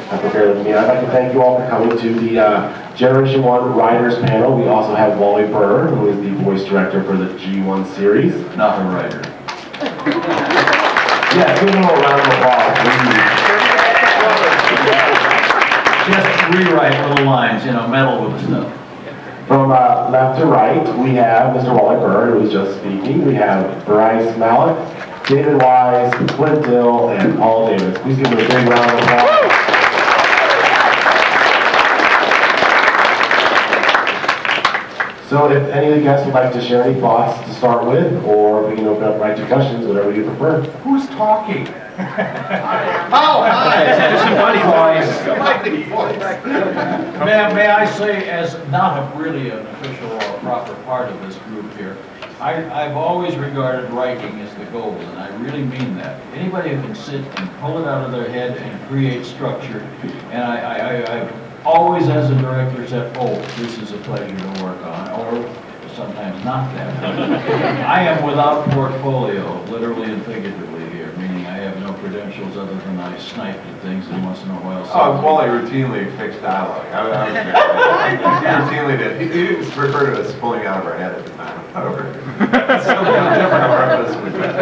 have prepared with me. I'd like to thank you all for coming to the Generation 1 Writers Panel. We also have Wally Burr, who is the voice director for the G1 series. Not a writer. Yes, give him a round of applause, please. Just rewrite little lines, meddle with the stuff. From left to right, we have Mr. Wally Burr, who was just speaking. We have Bryce Malek, David Wise, Flint Dille, and Paul Davis. Please give them a big round of applause. So if any of the guests would like to share any thoughts to start with, or we can open up right to questions, whatever you prefer. Who's talking? Oh, hi! Somebody voice. May I say, as not really an official or proper part of this group here, I've always regarded writing as the goal, and I really mean that. Anybody who can sit and pull it out of their head and create structure, and I've always, as a director, said, oh, this is a pleasure to work on, or sometimes not that. I am without portfolio, literally and figuratively here, meaning I have no credentials other than I sniped at things and once in a while. Oh, Wally routinely fixed dialogue. He routinely did. He didn't refer to us pulling out of our head at the time. It's so different.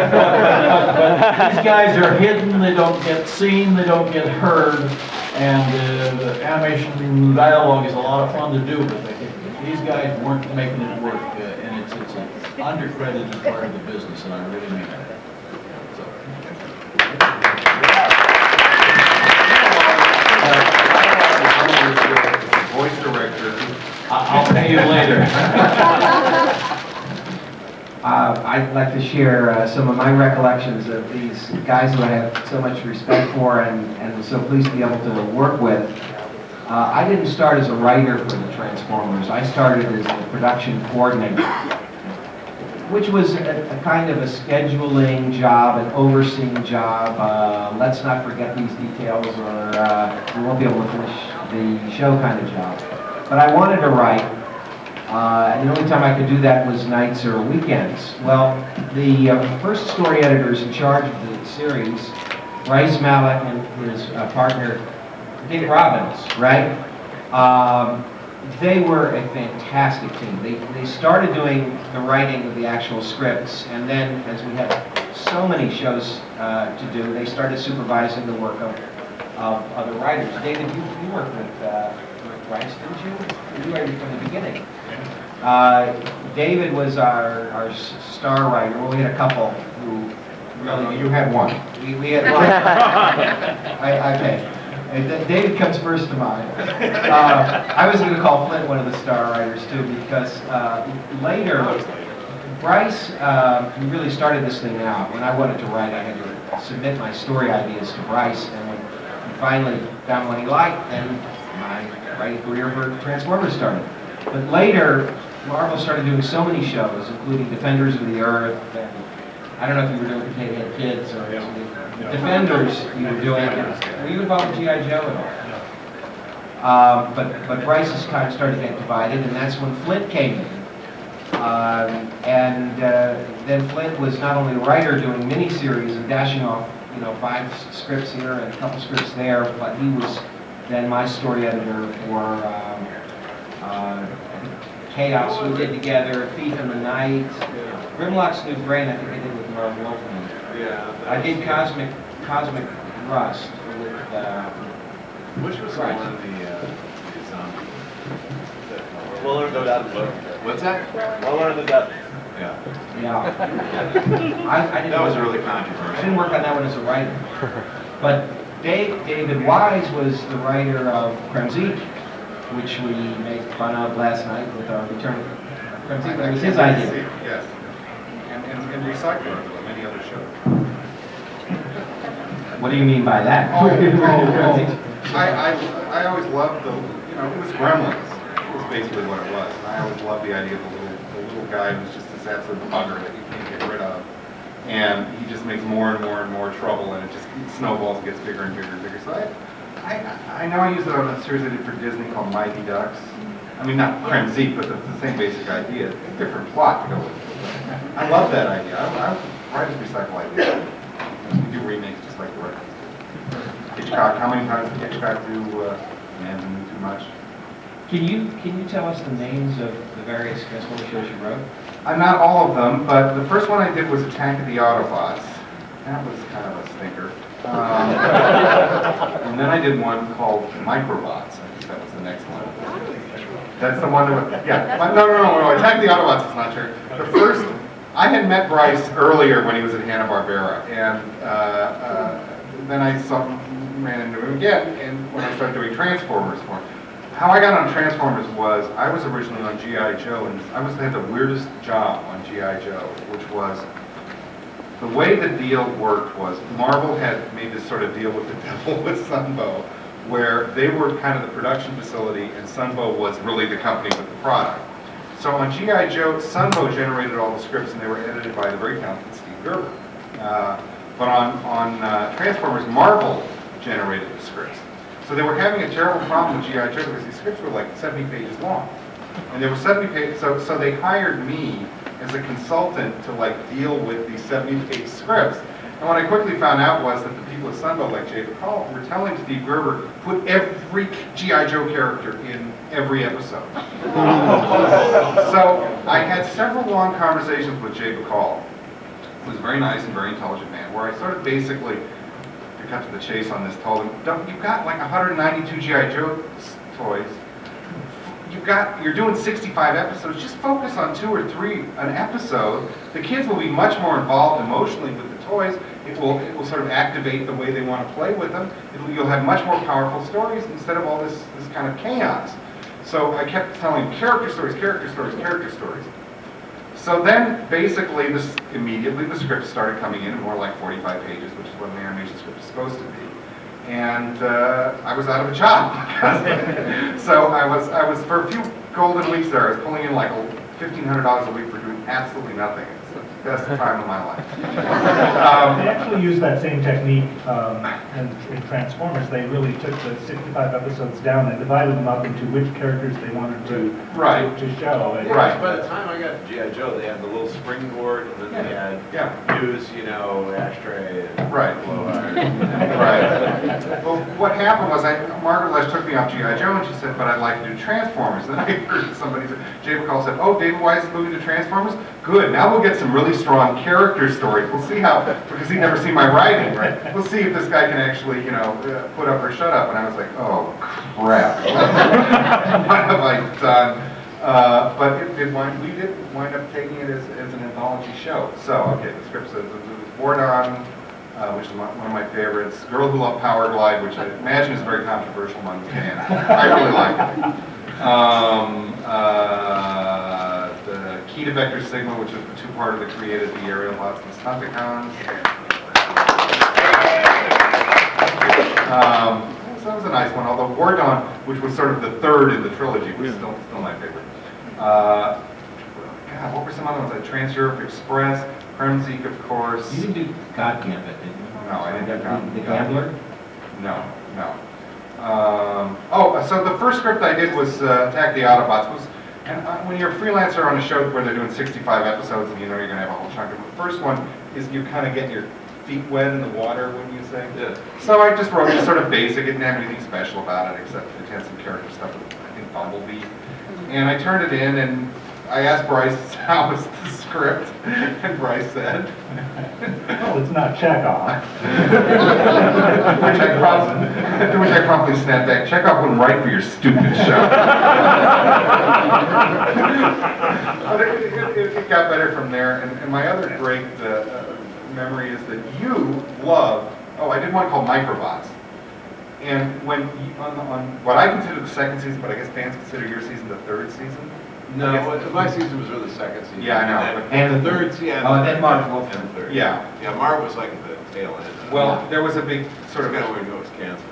But these guys are hidden, they don't get seen, they don't get heard, and the animation dialogue is a lot of fun to do, but these guys weren't making it work, and it's an undercredited part of the business, and I really mean that. Voice director. I'll pay you later. I'd like to share some of my recollections of these guys who I have so much respect for and so pleased to be able to work with. I didn't start as a writer for the Transformers. I started as a production coordinator, which was a kind of a scheduling job, an overseeing job. Let's not forget these details or we won't be able to finish the show kind of job. But I wanted to write. And the only time I could do that was nights or weekends. Well, the first story editors in charge of the series, Bryce Malek and his partner, Dick Robbins, right? They were a fantastic team. They started doing the writing of the actual scripts, and then as we had so many shows to do, they started supervising the work of other writers. David, you worked with Bryce, didn't you? You were from the beginning. David was our star writer. Well, we had a couple who really... You had one. We had one. Okay. David comes first to mind. I was going to call Flint one of the star writers, too, because later, Bryce, he really started this thing out. When I wanted to write, I had to submit my story ideas to Bryce, and when he finally found one he liked, then my writing career for Transformers started. But later, Marvel started doing so many shows, including Defenders of the Earth, and I don't know if you were doing Potato Head Kids or Defenders you were doing. Were you involved with G.I. Joe at all? But Bryce's time started to get divided, and that's when Flint came in. Then Flint was not only a writer doing miniseries and dashing off, 5 scripts here and a couple scripts there, but he was then my story editor for Chaos we did together, Thief in the Night, Grimlock's New Brain, I think I did with Marv Wolfman. Yeah. I did Cosmic Rust with Which was one of the zombies? We'll learn the depth. What's that? We'll learn the depth. Yeah. Yeah. I didn't That was work- really I controversial. didn't work on that one as a writer. But David Wise was the writer of Kremzik, which we made fun of last night with our return. Kremzik, that was his idea. Yes. And recycling, like many other shows. What do you mean by that? I always loved the, it was Gremlins. It was basically what it was. And I always loved the idea of the little guy who's just this absolute bugger that you can't get rid of. And he just makes more and more and more trouble, and it just snowballs, gets bigger and bigger and bigger. So I know I used it on a series I did for Disney called Mighty Ducks. I mean, not Kremzik, but the same basic idea. Different plot to go with it. I love that idea. I write a recycle idea. We do remakes just like the records do. Hitchcock. How many times did Hitchcock do Man Who Knew Too Much? Can you tell us the names of the various Transformer shows you wrote? Not all of them, but the first one I did was Attack of the Autobots. That was kind of a stinker. And then I did one called Microbots. I think that was the next one. That's the one that, yeah. No, Attack of the Autobots is not true. The first, I had met Bryce earlier when he was at Hanna-Barbera, and then I ran into him again and when I started doing Transformers for him. How I got on Transformers was, I was originally on G.I. Joe, and I had the weirdest job on G.I. Joe, which was, the way the deal worked was, Marvel had made this sort of deal with the devil with Sunbow, where they were kind of the production facility, and Sunbow was really the company with the product. So on G.I. Joe, Sunbow generated all the scripts, and they were edited by the very talented Steve Gerber. But on Transformers, Marvel generated the scripts. So they were having a terrible problem with G.I. Joe because these scripts were like 70 pages long. And they were 70 pages, so they hired me as a consultant to like deal with these 70-page scripts. And what I quickly found out was that the people at Sunbow, like Jay Bacall, were telling Steve Gerber, put every G.I. Joe character in every episode. So I had several long conversations with Jay Bacall, who was a very nice and very intelligent man, where I sort of basically, to cut to the chase on this, told him, you've got like 192 G.I. Joe toys. You're doing 65 episodes. Just focus on 2 or 3 an episode. The kids will be much more involved emotionally with the toys. It will sort of activate the way they want to play with them. You'll have much more powerful stories instead of all this kind of chaos. So I kept telling him character stories, character stories, character stories. So then, basically, immediately the script started coming in more like 45 pages, which is what an animation script is supposed to be. And I was out of a job. So I was for a few golden weeks there. I was pulling in like $1,500 a week for doing absolutely nothing. It's the best time of my life. They actually used that same technique in Transformers. They really took the 65 episodes down and divided them up into which characters they wanted to show. And Right. By the time I got to G.I. Joe, they had the little springboard, and then they had news, ashtray, and blow iron. Right. Well, what happened was Margaret Lesh took me off G.I. Joe, and she said, but I'd like to do Transformers. And then I heard somebody say, Jay Bacall said, oh, David Wise is moving to Transformers? Good, now we'll get some really strong character stories. We'll see how, because he'd never seen my writing, right? We'll see if this guy can actually, put up or shut up. And I was like, oh, crap. What have I done? But we did wind up taking it as an anthology show. So, okay, the script says, it was BotCon, which is one of my favorites. Girl Who Loved Power Glide, which I imagine is very controversial among the fans. I really like it. The Key to Vector Sigma, which was the 2-parter that created the aerial bots and Stunticons. So that was a nice one, although War Dawn, which was sort of the 3rd in the trilogy, was still my favorite. God, what were some other ones? Trans-Europe Express, Kremzik, of course. You didn't do God Gambit, did you? No, I didn't do God. The Gambler? No. So the first script I did was Attack the Autobots. When you're a freelancer on a show where they're doing 65 episodes and you're going to have a whole chunk of it, the first one is you kind of get your feet wet in the water, wouldn't you say? Yeah. So I just wrote it sort of basic. It didn't have anything special about it except it had some character stuff with, I think, Bumblebee. And I turned it in and I asked Bryce how was the script, and Bryce said, well, it's not Chekhov. which I promptly snapped back. Chekhov wouldn't write for your stupid show. But it got better from there. And my other great memory is that you love. I did one called Microbots. And when on what I consider the 2nd season, but I guess fans consider your season the 3rd season. No, my season was really the 2nd season. Yeah, I know. And the 3rd season. Oh, and then Marv Wolf. And the 3rd. Yeah. Yeah, Marv was like the tail end. Well, there was a big sort of. Kind of where we knew it was cancer.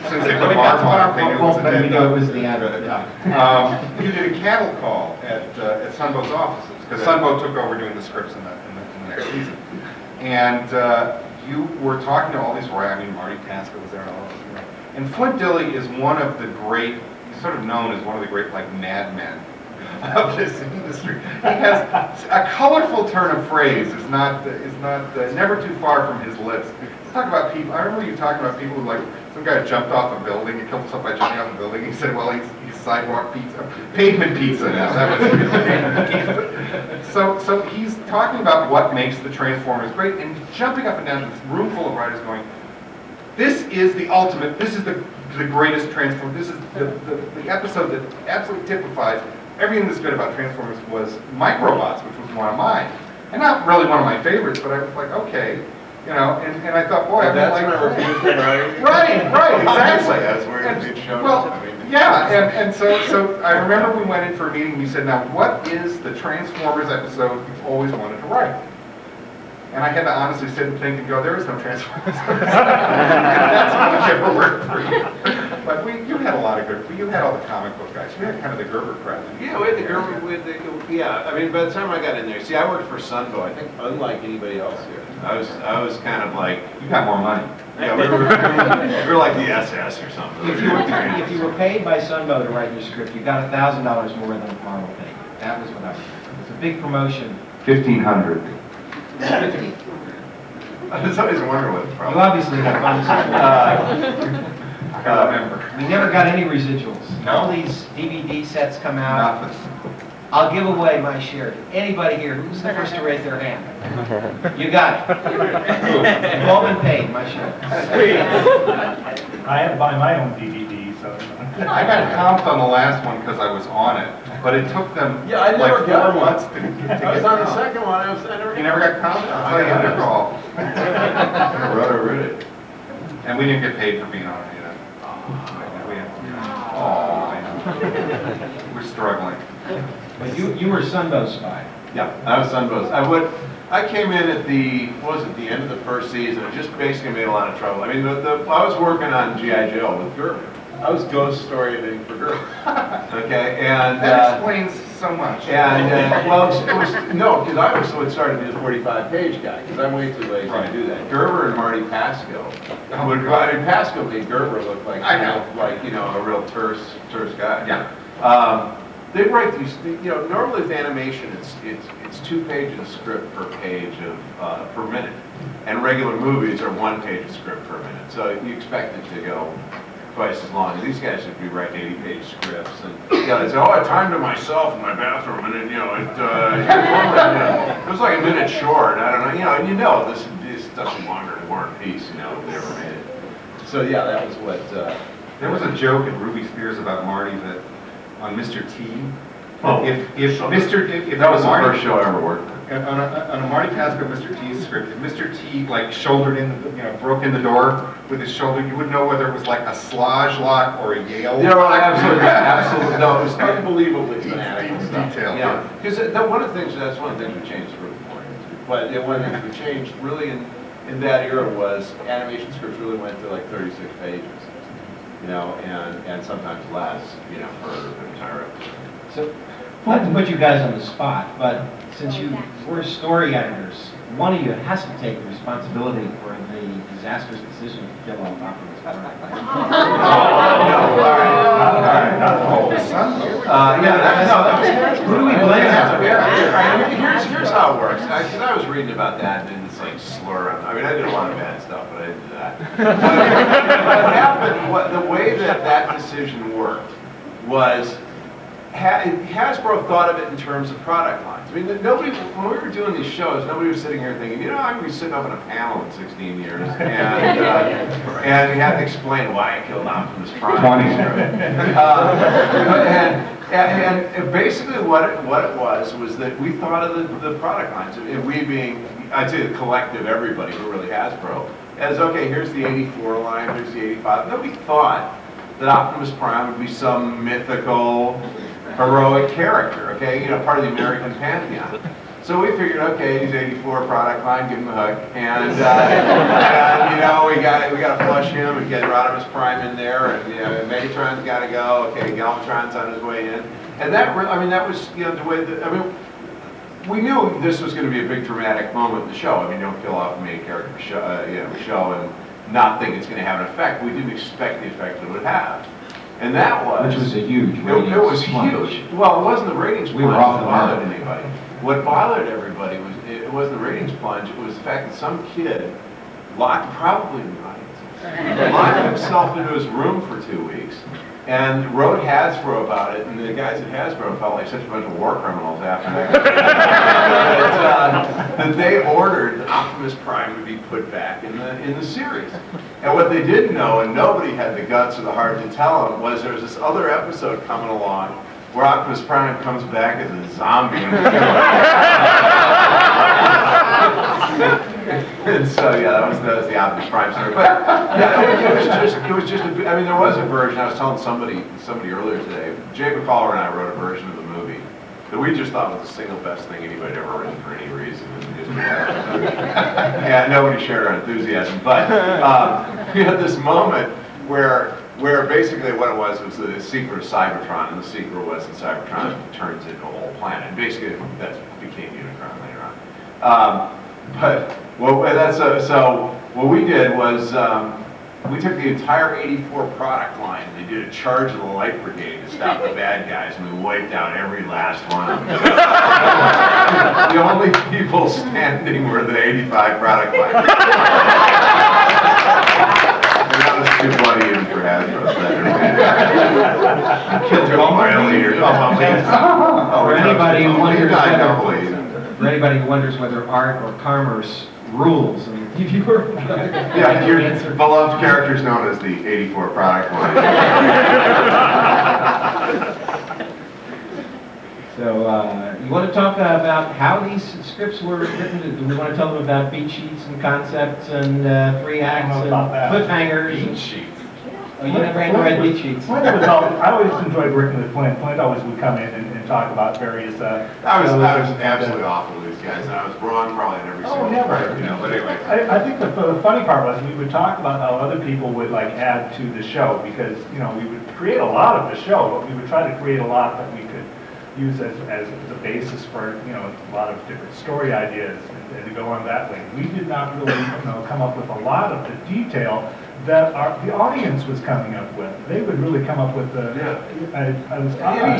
Since they put Marv on it, they knew it was a dead it was the end. You did a cattle call at Sunbow's offices, because Sunbow took over doing the scripts in the next season. And you were talking to all these Marty Tasker was there and all of them. And Flint Dille is one of the great, he's sort of known as one of the great madmen of this industry. He has a colorful turn of phrase, is not never too far from his lips. talk about people. I remember you talking about people who, like, some guy jumped off a building, he killed himself by jumping off a building. He said, well, he's sidewalk pizza, pavement pizza now. That was so he's talking about what makes the Transformers great, and jumping up and down to this room full of writers going, this is the ultimate, this is the greatest Transformers, this is the episode that absolutely typifies everything that's good about Transformers was Microbots, which was one of mine. And not really one of my favorites, but I was like, okay, you know, and I thought, boy, I'm like, right, exactly. That's where it shows. Well, yeah, and so I remember we went in for a meeting and you said, now, what is the Transformers episode you've always wanted to write? And I had to honestly sit and think and go, there is no Transformers episode. That's how much ever worked for you. But you had a lot of good, you had all the comic book guys. You had kind of the Gerber crowd. Yeah, we had the Gerber, yeah, I mean, by the time I got in there, see, I worked for Sunbow, I think, unlike anybody else here. I was kind of like, You got more money. yeah, we were like the SS or something. If you were paid by Sunbow to write your script, you got $1,000 more than Marvel paid you. That was what I was. It was a big promotion. 1,500. I was always wondering what the You problem. obviously have fun. I remember. We never got any residuals. No. All these DVD sets come out. Nothing. I'll give away my share to anybody here. Who's the first to raise their hand? You got it. You've all been paid, my share. I had to buy my own DVD, so. I got comped on the last one because I was on it, but it took them Yeah, I like never 4 got one. months to get I was on the comped. second one, I You never got comped? I'll tell you who to call. I wrote it. And we didn't get paid for being on it either. Oh, man. We're struggling. But you were Sunbow's spy. Yeah, I was Sunbow's. I came in at the end of the first season. It just basically made a lot of trouble. I mean, I was working on G.I. Joe with Gerber. I was ghost storyboarding for Gerber. Okay, and That explains so much. and well, it was no, because I was what started to be the 45-page guy. Because I'm way too lazy to do that. Gerber and Marty Pasco. I mean, Pasco made Gerber look like I know. like a real terse guy. Yeah. They write these, normally with animation, it's 2 pages of script per page per minute, and regular movies are 1 page of script per minute. So you expect it to go twice as long. These guys should be writing 80-page scripts, and they say, "Oh, I timed it myself in my bathroom, and it was like a minute short." I don't know, this doesn't longer than War and Peace, if they ever made it. So yeah, that was what. There was a joke at Ruby Spears about Marty that on Mr. T. Oh, if that was the Marty, first show I ever worked on. on a Marty Pasco Mr. T script, if Mr. T like shouldered in, broke in the door with his shoulder, you wouldn't know whether it was like a slodge lock or a Yale. Yeah, well, absolutely. No, it was unbelievably fanatical stuff. Detail. Yeah, because one of the things we changed script for. But one of the things we changed really in that era was animation scripts really went to like 36 pages, and sometimes less, for an entire episode. So, not to put you guys on the spot, but since you were story editors, one of you has to take the responsibility for the disastrous decision to kill off Optimus Prime. Who do we blame? Here's how it works. Because I was reading about that and it's like slur. I mean, I did a lot of bad stuff, but I didn't do that. What happened, the way that decision worked was Hasbro thought of it in terms of product lines. I mean, when we were doing these shows, nobody was sitting here thinking, I'm going to be sitting up in a panel in 16 years, and we had to explain why I killed Optimus Prime. 20. And basically what it was that we thought of the product lines, and we being, I'd say the collective, everybody who really Hasbro, as, okay, here's the 84 line, here's the 85. Nobody thought that Optimus Prime would be some mythical, heroic character, okay, part of the American pantheon. So we figured, okay, he's 84 product line, give him a hook, and we got to flush him and get Optimus Prime in there, and Megatron's got to go, okay, Galvatron's on his way in, and that was the way that we knew this was going to be a big dramatic moment in the show. I mean, don't kill off a main character show and not think it's going to have an effect. We didn't expect the effect it would have. And that was... Which was a huge ratings It was plunge. huge. Well, it wasn't the ratings plunge We were off that the bothered mark. anybody. What bothered everybody it wasn't the ratings plunge, it was the fact that some kid probably in the audience, locked himself into his room for 2 weeks and wrote Hasbro about it, and the guys at Hasbro felt like such a bunch of war criminals after that they ordered Optimus Prime to be put back in the series. And what they didn't know, and nobody had the guts or the heart to tell them, was there was this other episode coming along where Optimus Prime comes back as a zombie. And so, yeah, that was the Optimus Prime story. But, yeah, it was just, I mean, there was a version, I was telling somebody earlier today, Jay McCullough and I wrote a version of the movie that we just thought was the single best thing anybody had ever written for any reason. And nobody shared our enthusiasm. But we had this moment where basically what it was the secret of Cybertron, and the secret was that Cybertron turns into a whole planet. And basically, that became Unicron later on. So what we did was we took the entire 84 product line, and they did a charge of the Light Brigade to stop the bad guys, and we wiped out every last one of them. The only people standing were the 85 product line. And that was too funny even for Hasbro. Killed your leader. For anybody who wonders whether art or commerce rules, and if you were yeah, your beloved character's known as the 84 product line. So you want to talk about how these scripts were written? Do we want to tell them about beat sheets and concepts and 3 acts and cliffhangers? Beat sheets. Oh, you never read beat sheets. Flint was I always enjoyed working with Flint. Flint always would come in and talk about various. I was absolutely awful with these guys, and I was wrong probably in every single part, you know. But anyway, I think the funny part was we would talk about how other people would like add to the show, because we would create a lot of the show, but we would try to create a lot that we could use as a basis for a lot of different story ideas and to go on that way. We did not really come up with a lot of the detail that the audience was coming up with. They would really come up with the. Any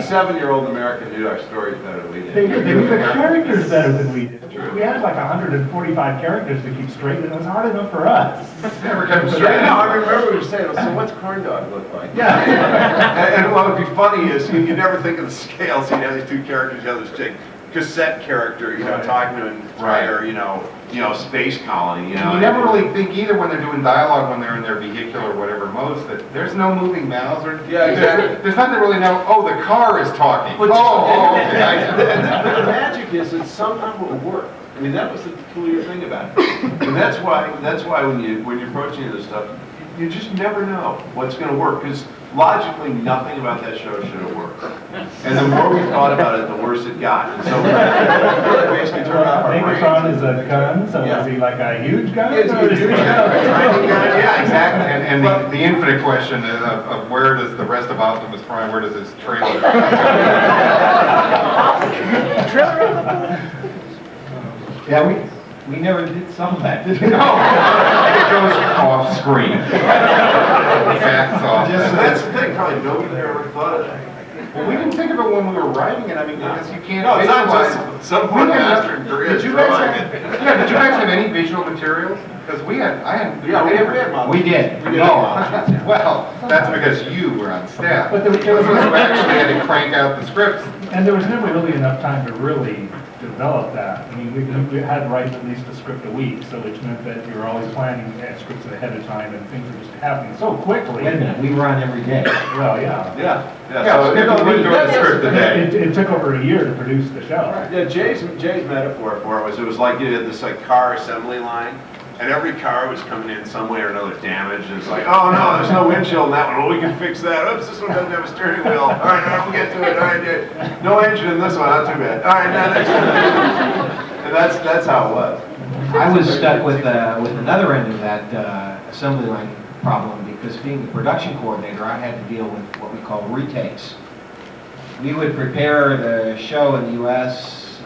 7-year-old American knew our stories better than we did. They knew the characters better than we did. We had like 145 characters to keep straight, and it was hard enough for us. Never kept straight. No, I remember we were saying, so what's Corn Dog look like? Yeah. and what would be funny is you never think of the scales. You'd have these 2 characters, the other's chick. Cassette character, talking to an entire, space colony, You never really think either when they're doing dialogue, when they're in their vehicular or whatever modes, that there's no moving mouths or. Yeah, exactly. There's nothing to really know. Oh, the car is talking. But okay. The magic is that somehow it will work. I mean, that was the peculiar thing about it, and that's why when you're approaching this stuff, you just never know what's going to work, because logically nothing about that show should have worked. And the more we thought about it, the worse it got. And so we basically turned off our brains. Megatron is a gun, so is he like a huge gun? Yeah, it's a huge gun. Yeah, exactly. And the infinite question of where does the rest of Optimus Prime, where does his trailer? Yeah, we never did solve that, did we? No, it goes off screen. Facts off. That's the thing, probably nobody ever thought of that. Well, we didn't think of it when we were writing it. I mean, because you can't. No, it's not visualize. just some poor master in Korea Did you guys drawing have? it. Yeah, did you guys have any visual materials? Because I hadn't. Yeah, we had models. We did. Well, that's because you were on staff. But there was actually had to crank out the scripts. And there was never really enough time to really develop that. I mean, we had to write at least a script a week, so which meant that you were always planning scripts ahead of time, and things were just happening so quickly. Wait a minute, we were on every day. Well, yeah. So we wouldn't do the script a day. It took over a year to produce the show. Yeah, Jay's metaphor for it was like you had this car assembly line, and every car was coming in some way or another damaged, and it's like, oh no, there's no windshield in that one. Well, we can fix that. Oops, this one doesn't have a steering wheel. All right, we'll get to it. All right, no engine in this one. Not too bad. All right, now next one. And that's how it was. I was stuck with another end of that assembly line problem, because being the production coordinator, I had to deal with what we call retakes. We would prepare the show in the U.S.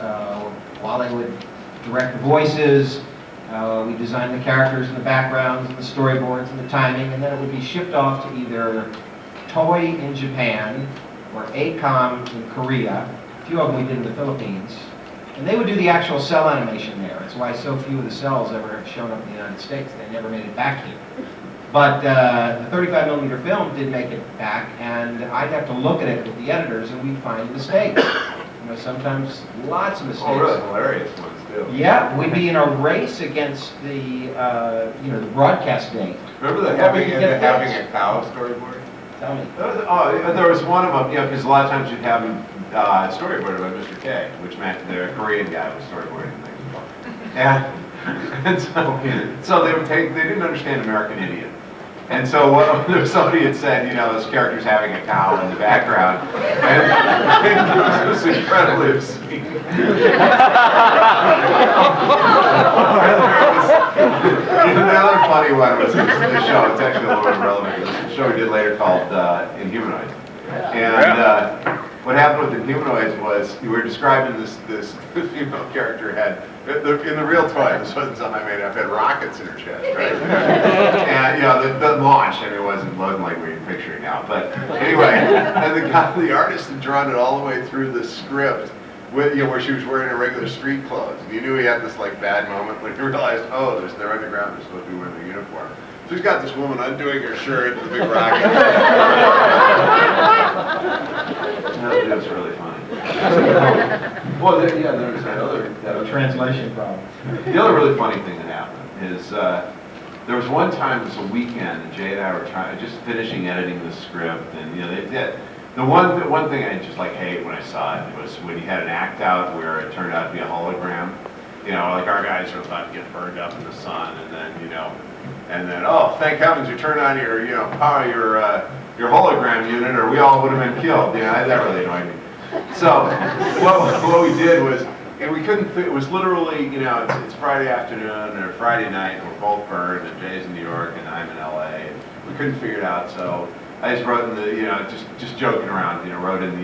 Wally would direct the voices. We designed the characters and the backgrounds and the storyboards and the timing, and then it would be shipped off to either Toei in Japan or ACOM in Korea. A few of them we did in the Philippines. And they would do the actual cell animation there. That's why so few of the cells ever have shown up in the United States. They never made it back here. But the 35mm film did make it back, and I'd have to look at it with the editors, and we'd find mistakes. You know, sometimes lots of mistakes. Oh, really hilarious ones, too. Yeah, we'd be in a race against the, you know, the broadcast date. Remember the Well, we having could get having this. a cow storyboard? Tell me. There was one of them, you know, because a lot of times you'd have them storyboarded by Mr. K, which meant the Korean guy was storyboarding things. And so they didn't understand American Idiot. And so somebody had said, you know, this character's having a cow in the background, and it was incredibly obscene. The other funny one was the show, it's actually a little bit relevant, it was a show we did later called Inhumanoids. And what happened with Inhumanoids was, you were describing this female character had, in the real toy, this wasn't something I made up, had rockets in her chest, right? And, you know, the launch, I mean, it wasn't like we're picturing now, but anyway, and the artist had drawn it all the way through the script, with, you know, where she was wearing her regular street clothes. And you knew he had this, like, bad moment when he realized, oh, they're underground, they're supposed to be wearing their uniform. So he's got this woman undoing her shirt with a big rocket. That was really funny. Well, yeah, there was that other Translation problem. The other really funny thing that happened is there was one time, it was a weekend, and Jay and I were just finishing editing the script, and you know, the one thing I just like hate when I saw it was when you had an act out where it turned out to be a hologram. You know, like our guys are about to get burned up in the sun, and then oh, thank heavens you turned on your your hologram unit, or we all would have been killed. You know, that really annoyed me. So what we did was, and we couldn't. It was literally, you know, it's Friday afternoon or Friday night, and we're both burned, and Jay's in New York, and I'm in LA, and we couldn't figure it out. So I just wrote in the, you know, just joking around, you know, wrote in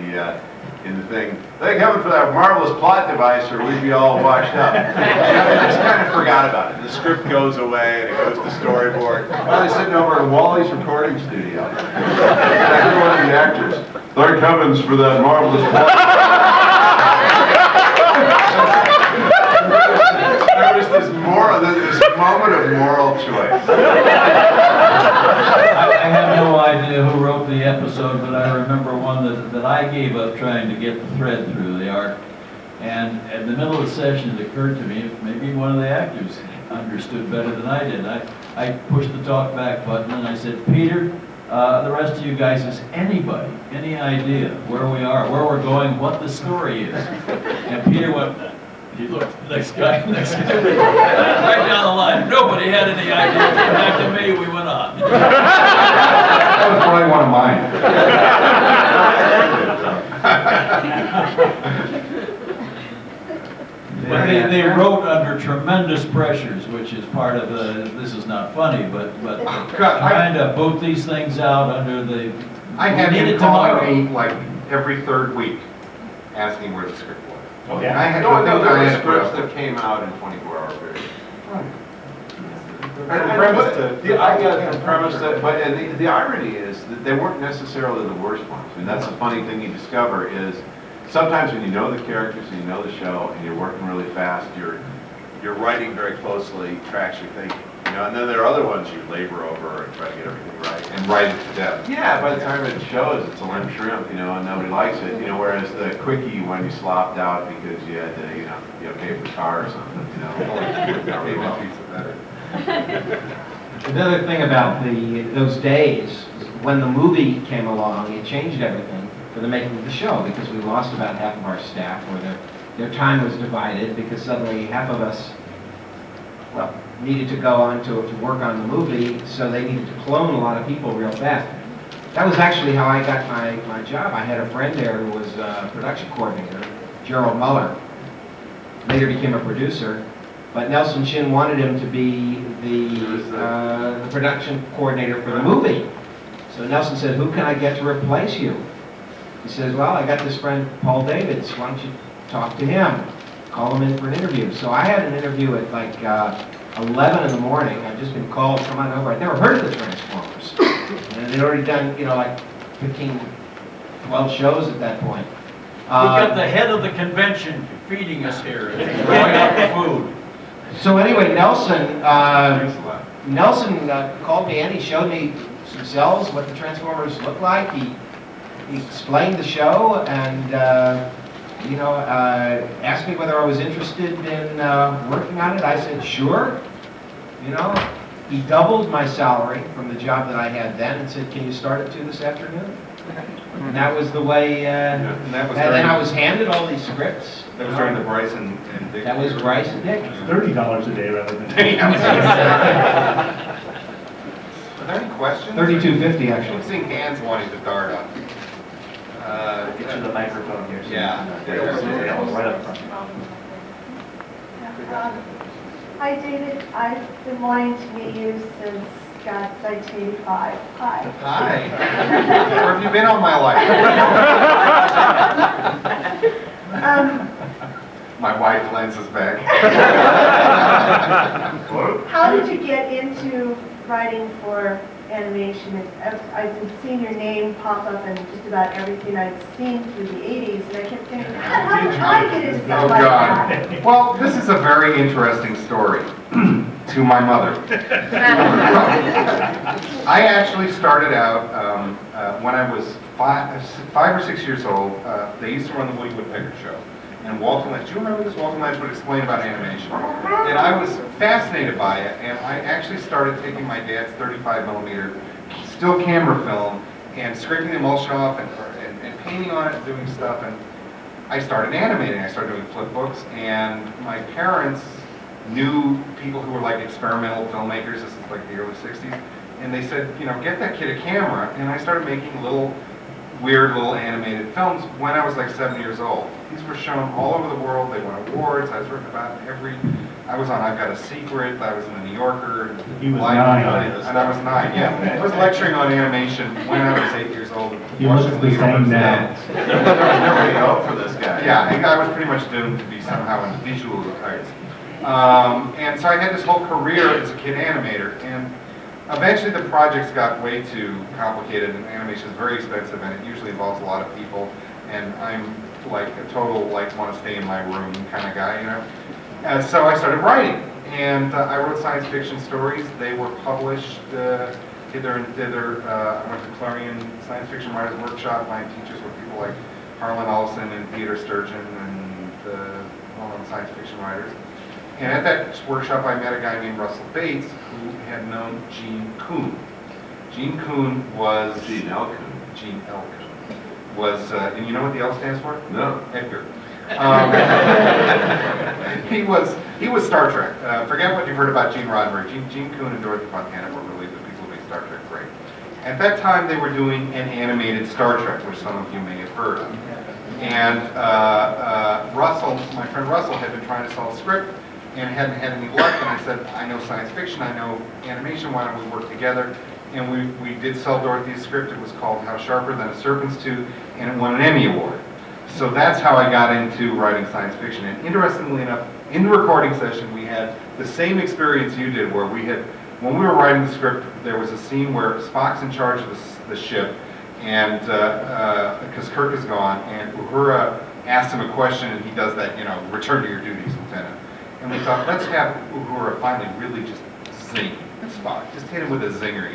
the thing, thank heaven for that marvelous plot device, or we'd be all washed up. And I just kind of forgot about it. The script goes away, and it goes to storyboard. Finally sitting over in Wally's recording studio. And I hear one of the actors, thank heavens for that marvelous plot device. There was this moment of moral choice. I have no idea who wrote the episode, but I remember one that I gave up trying to get the thread through the arc. And in the middle of the session, it occurred to me, maybe one of the actors understood better than I did. I pushed the talk back button and I said, Peter, the rest of you guys, has anybody any idea where we are, where we're going, what the story is? And Peter went, he looked at the next guy, right down the line. Nobody had any idea. Came back to me, we went on. That was probably one of mine. But they wrote under tremendous pressures, which is part of this is not funny, but trying to boot these things out under the, I had we need him it tomorrow. calling me like every third week, asking where the script was. Oh, yeah. I had No, there were I had- scripts that came out in 24-hour periods. The premise to- The premise that, but and the irony is that they weren't necessarily the worst ones. I mean, that's the funny thing you discover is sometimes when you know the characters and you know the show and you're working really fast, you're writing very closely, tracks your thinking. You know, and then there are other ones you labor over and try to get everything right and write it to death. Yeah, by the time it shows, it's a limp shrimp, you know, and nobody likes it. You know, whereas the quickie one you slopped out because you had to, you know, pay for the car or something, you know. Maybe a pizza better. The other thing about those days, when the movie came along, it changed everything for the making of the show, because we lost about half of our staff, where their time was divided, because suddenly half of us, well, needed to go on to work on the movie, so they needed to clone a lot of people real fast. That was actually how I got my job. I had a friend there who was a production coordinator, Gerald Muller. Later became a producer. But Nelson Chin wanted him to be the production coordinator for the movie. So Nelson said, who can I get to replace you? He says, well, I got this friend, Paul Davids. Why don't you talk to him? Call him in for an interview. So I had an interview at like 11 in the morning. I'd just been called, come on over. I'd never heard of the Transformers. And they'd already done, you know, like 15, 12 shows at that point. We got the head of the convention feeding us here, growing up food. So anyway, Nelson, Thanks a lot. Nelson called me in, he showed me some cells, what the Transformers look like. He explained the show and, asked me whether I was interested in working on it. I said, sure. He doubled my salary from the job that I had then and said, can you start at 2 this afternoon? And that was the way, And that was and then I during, was handed all these scripts. that was during the Bryce and Dick. That was Bryce and Dick. $30 a day rather than. Are there any questions? $32.50 I'm actually. seeing hands wanting to dart up. Get you the microphone here. Yeah. Right up front. Hi, David. I've been wanting to meet you since, God, 1985. Hi. Hi. Where have you been all my life? My wife lends us back. How did you get into writing for animation? I've been seeing your name pop up in just about everything I've seen through the 80s, and I kept thinking, how did I get into Oh, something like God. that? Well, this is a very interesting story to my mother. I actually started out when I was 5 or 6 years old. They used to run the Woody Woodpecker show. And Walton Lynch, do you remember this? Walton Lynch would explain about animation. And I was fascinated by it, and I actually started taking my dad's 35 millimeter still camera film and scraping the emulsion off and painting on it and doing stuff. And I started animating. I started doing flip books, and my parents knew people who were like experimental filmmakers. This is like the early 60s. And they said, get that kid a camera. And I started making weird little animated films when I was like 7 years old. These were shown all over the world. They won awards. I was written about I was on I've Got a Secret. I was in the New Yorker. He was Life 9. And I was 9, yeah. I was lecturing on animation when I was 8 years old. He looks the same now. There was never any hope for this guy. Yeah, I was pretty much doomed to be somehow in visual arts. And so I had this whole career as a kid animator, and eventually the projects got way too complicated, and animation is very expensive, and it usually involves a lot of people, and I'm like a total want to stay in my room kind of guy, And so I started writing, and I wrote science fiction stories. They were published hither and thither. I went to Clarion Science Fiction Writers Workshop. My teachers were people like Harlan Ellison and Peter Sturgeon and well-known science fiction writers. And at that workshop, I met a guy named Russell Bates who had known Gene Kuhn. Gene Kuhn was... Gene L. Kuhn. Gene L. Kuhn. Was, and you know what the L stands for? No. Edgar. He was Star Trek. Forget what you've heard about Gene Roddenberry. Gene Kuhn and Dorothy Fontana were really the people who made Star Trek great. At that time, they were doing an animated Star Trek, which some of you may have heard of. And Russell, my friend Russell, had been trying to sell a script and hadn't had any luck, and I said, I know science fiction, I know animation, why don't we work together? And we did sell Dorothy's script. It was called How Sharper Than a Serpent's Tooth, and it won an Emmy Award. So that's how I got into writing science fiction. And interestingly enough, in the recording session, we had the same experience you did, where when we were writing the script, there was a scene where Spock's in charge of the ship, and because Kirk is gone, and Uhura asks him a question, and he does that, return to your duties, Lieutenant. And we thought, let's have Uhura finally really just zing Spock. Just hit him with a zinger.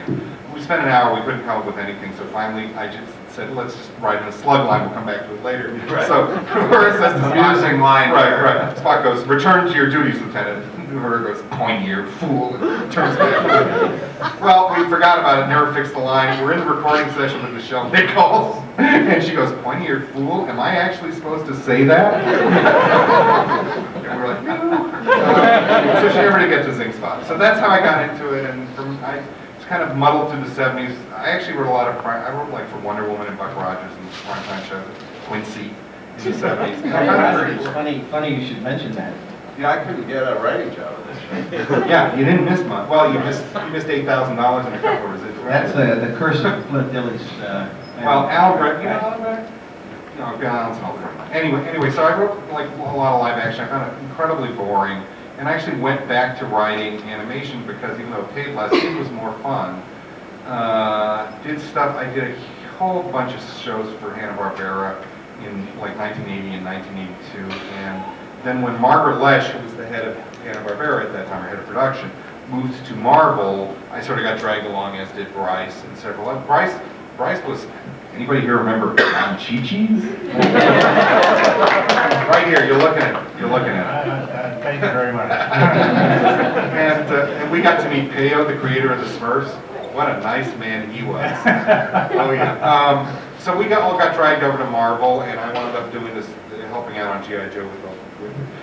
We spent an hour, we couldn't come up with anything, so finally I just said, let's just write in a slug line, we'll come back to it later. Right. So Uhura says to Spock, Amusing line. Right. Spock goes, return to your duties, Lieutenant. Uhura goes, pointy-eared fool, and turns back. Well, we forgot about it, never fixed the line. We're in the recording session with Michelle Nichols, and she goes, pointy-eared fool, am I actually supposed to say that? And we were like, no. So she never did get to zing Spock. So that's how I got into it, and I was kind of muddled through the 70s. I actually wrote a lot of I wrote like for Wonder Woman and Buck Rogers and primetime shows, Quincy in the 70s. Funny you should mention that. Yeah, I couldn't get a writing job at this show. Yeah, you didn't miss much. Well, you missed $8,000 in a couple of residuals. That's the curse of Flint Dille's. Well, Al Brett, you know Al Brett? No, Alan's an older one. Anyway, so I wrote like a lot of live action. I found it incredibly boring, and I actually went back to writing animation because even though it paid less, it was more fun. Did stuff. I did a whole bunch of shows for Hanna-Barbera in like 1980 and 1982, and then when Margaret Lesh, who was the head of Hanna-Barbera at that time, or head of production, moved to Marvel, I sort of got dragged along, as did Bryce and several others. Bryce was, anybody here remember Chi-Chi's? Right here, you're looking at it. Thank you very much. And we got to meet Peo, the creator of the Smurfs. What a nice man he was. Oh yeah. So we all got dragged over to Marvel, and I wound up doing this, helping out on G.I. Joe with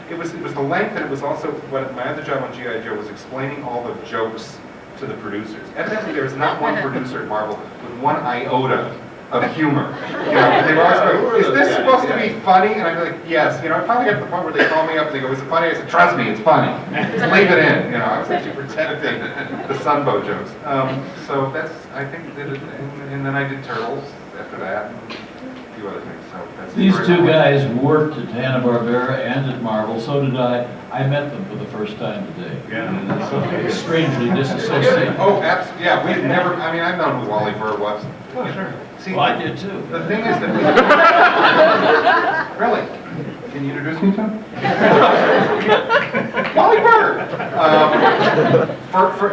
it was the length, and it was also my other job on G.I. Joe was explaining all the jokes to the producers. Evidently, there was not one producer at Marvel with one iota of humor. You know, they were always going, "Is this supposed to be funny?" And I'd be like, "Yes." You know, I finally got to the point where they called me up and they go, "Is it funny?" I said, "Trust me, it's funny. Just leave it in." You know, I was actually protecting the Sunbow jokes. So that's, I think, and then I did Turtles after that, and a few other things. So that's These two guys worked at Hanna-Barbera and at Marvel, so did I. I met them for the first time today. Yeah. So strangely disassociated. Oh, absolutely. Yeah, we had never, I mean, I've known who Wally Burr was. Oh, sure. See, Well, I did too. the thing is that really, can you introduce me to him? Wally Burr.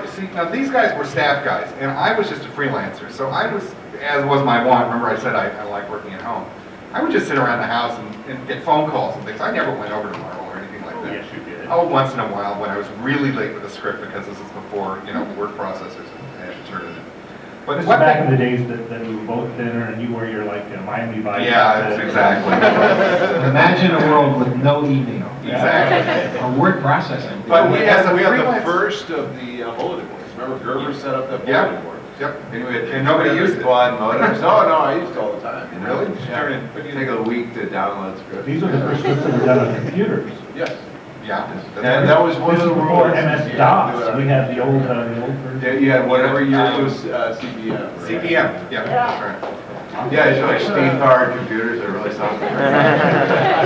See, now these guys were staff guys, and I was just a freelancer. So I was, as was my want. Remember, I said I like working at home. I would just sit around the house and get phone calls and things. I never went over to Marvel or anything like that. Yes, you did. Oh, once in a while when I was really late with a script, because this is before, you know, word processors and I had to turn it in. But This is what back they- in the days that we were both thinner and you were your like Miami Vice. Yeah, that's exactly. Imagine a world with no email Exactly. or word processing. But we as had a the freelance- first of the bulletin boards. Remember Gerber set up that Yeah. bulletin board? Yep. And nobody used it. Quad modems. No, I used it all the time. You know? Really? Yeah. Take a week to download scripts. These are the first scripts that were done on computers. Yes. Yeah. And that was one This of is the before rules. MS-DOS. We had the old version. Yeah, you had whatever year it was CPM. right? CPM. Yeah, that's right. Yeah, it's like steam-powered computers are really something.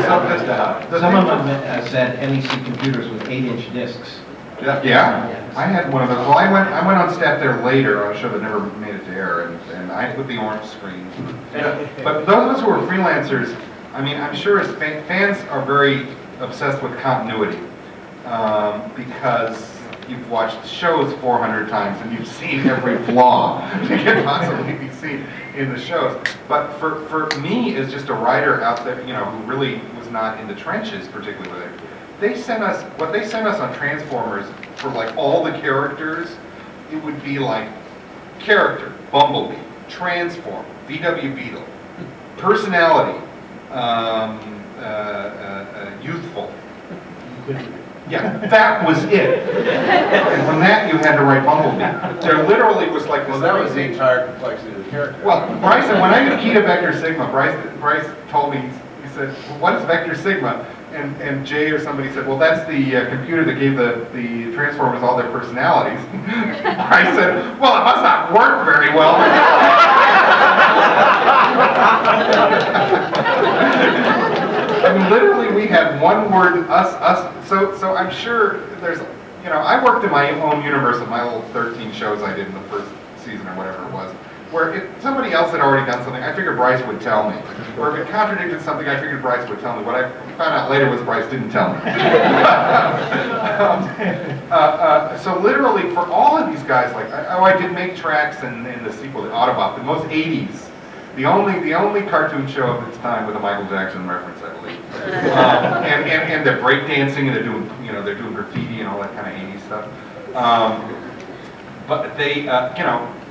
Something to have. Some of them said NEC computers with 8-inch discs. Yeah, I had one of those. Well, I went on staff there later on a show that never made it to air, and I with the orange screen. But those of us who are freelancers, I mean, I'm sure as fans are very obsessed with continuity because you've watched shows 400 times and you've seen every flaw that can possibly be seen in the shows. But for me, as just a writer out there, you know, who really was not in the trenches particularly with it, they sent us on Transformers for like all the characters. It would be like character, Bumblebee, Transform, VW Beetle, personality, youthful. Yeah, that was it. And from that, you had to write Bumblebee. There literally was like this. Well, that was the entire complexity of the character. Well, Bryce, when I did Key to Vector Sigma, Bryce told me, he said, well, what is Vector Sigma? And Jay or somebody said, well, that's the computer that gave the Transformers all their personalities. Bryce said, well, it must not work very well. I mean, literally, we had one word, us. So I'm sure there's, you know, I worked in my own universe of my little 13 shows I did in the first season or whatever it was, where if somebody else had already done something, I figured Bryce would tell me. Or if it contradicted something, I figured Bryce would tell me. What I found out later was Bryce didn't tell me. So literally, for all of these guys, like, I did make tracks in the sequel, the Autobot, the most 80s. The only cartoon show of its time with a Michael Jackson reference, I believe. And they're breakdancing and they're doing graffiti and all that kind of 80s stuff. But they,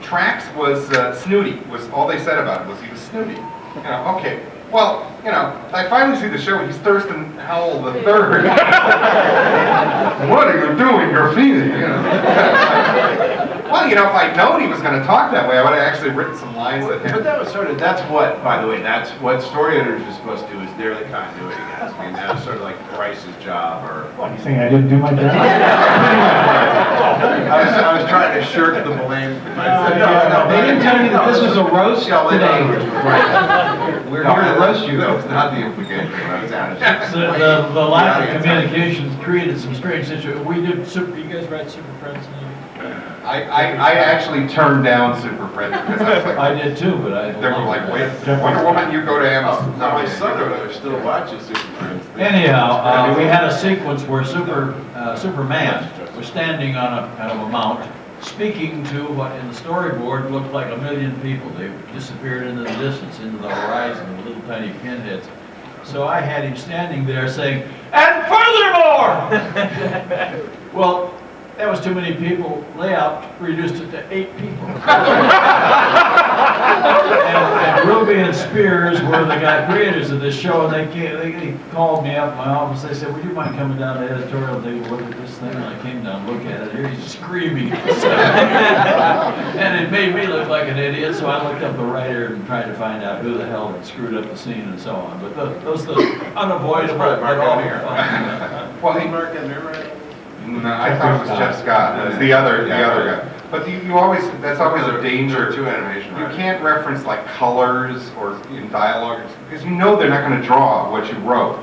Trax was snooty, was all they said about him was he was snooty. Okay. Well, I finally see the show, he's Thurston Howell the Third. What are you doing, graffiti? Well, if I'd known he was going to talk that way, I would have actually written some lines that But that was that's what, by the way, that's what story editors are supposed to do, is they're the continuity guys. I mean, that's sort of like Bryce's job, or... What, you saying I didn't do my job? I was trying to shirk the blame. They didn't tell me that this was a roast today. We're here to roast you. No, it's not the implication. I was asking. The lack of communication created some strange situations. We did you guys write Super Friends? I actually turned down Super Friends because I was like, I did too, but I. they were like, wait, Wonder Woman, you go to Amazon. Now, my son over there still watches Super Friends. Anyhow, we had a sequence where Superman was standing on a kind of a mount, speaking to what in the storyboard looked like 1 million people. They disappeared into the distance, into the horizon, little tiny pinheads. So I had him standing there saying, "And furthermore!" Well, that was too many people. Layout reduced it to 8 people. and Ruby and Spears were the creators of this show, and they called me up in my office. They said, "Would you mind coming down to editorial and take a look at this thing?" And I came down, look at it. Here he's screaming. And it made me look like an idiot, so I looked up the writer and tried to find out who the hell had screwed up the scene and so on. But those are unavoidable. Mark but all Amier. Well, Mark Amier, right? No, I thought it was Jeff Scott. It was the other guy. But you always, that's always a danger. Two animation. You can't reference like colors or in dialogue because you know they're not going to draw what you wrote.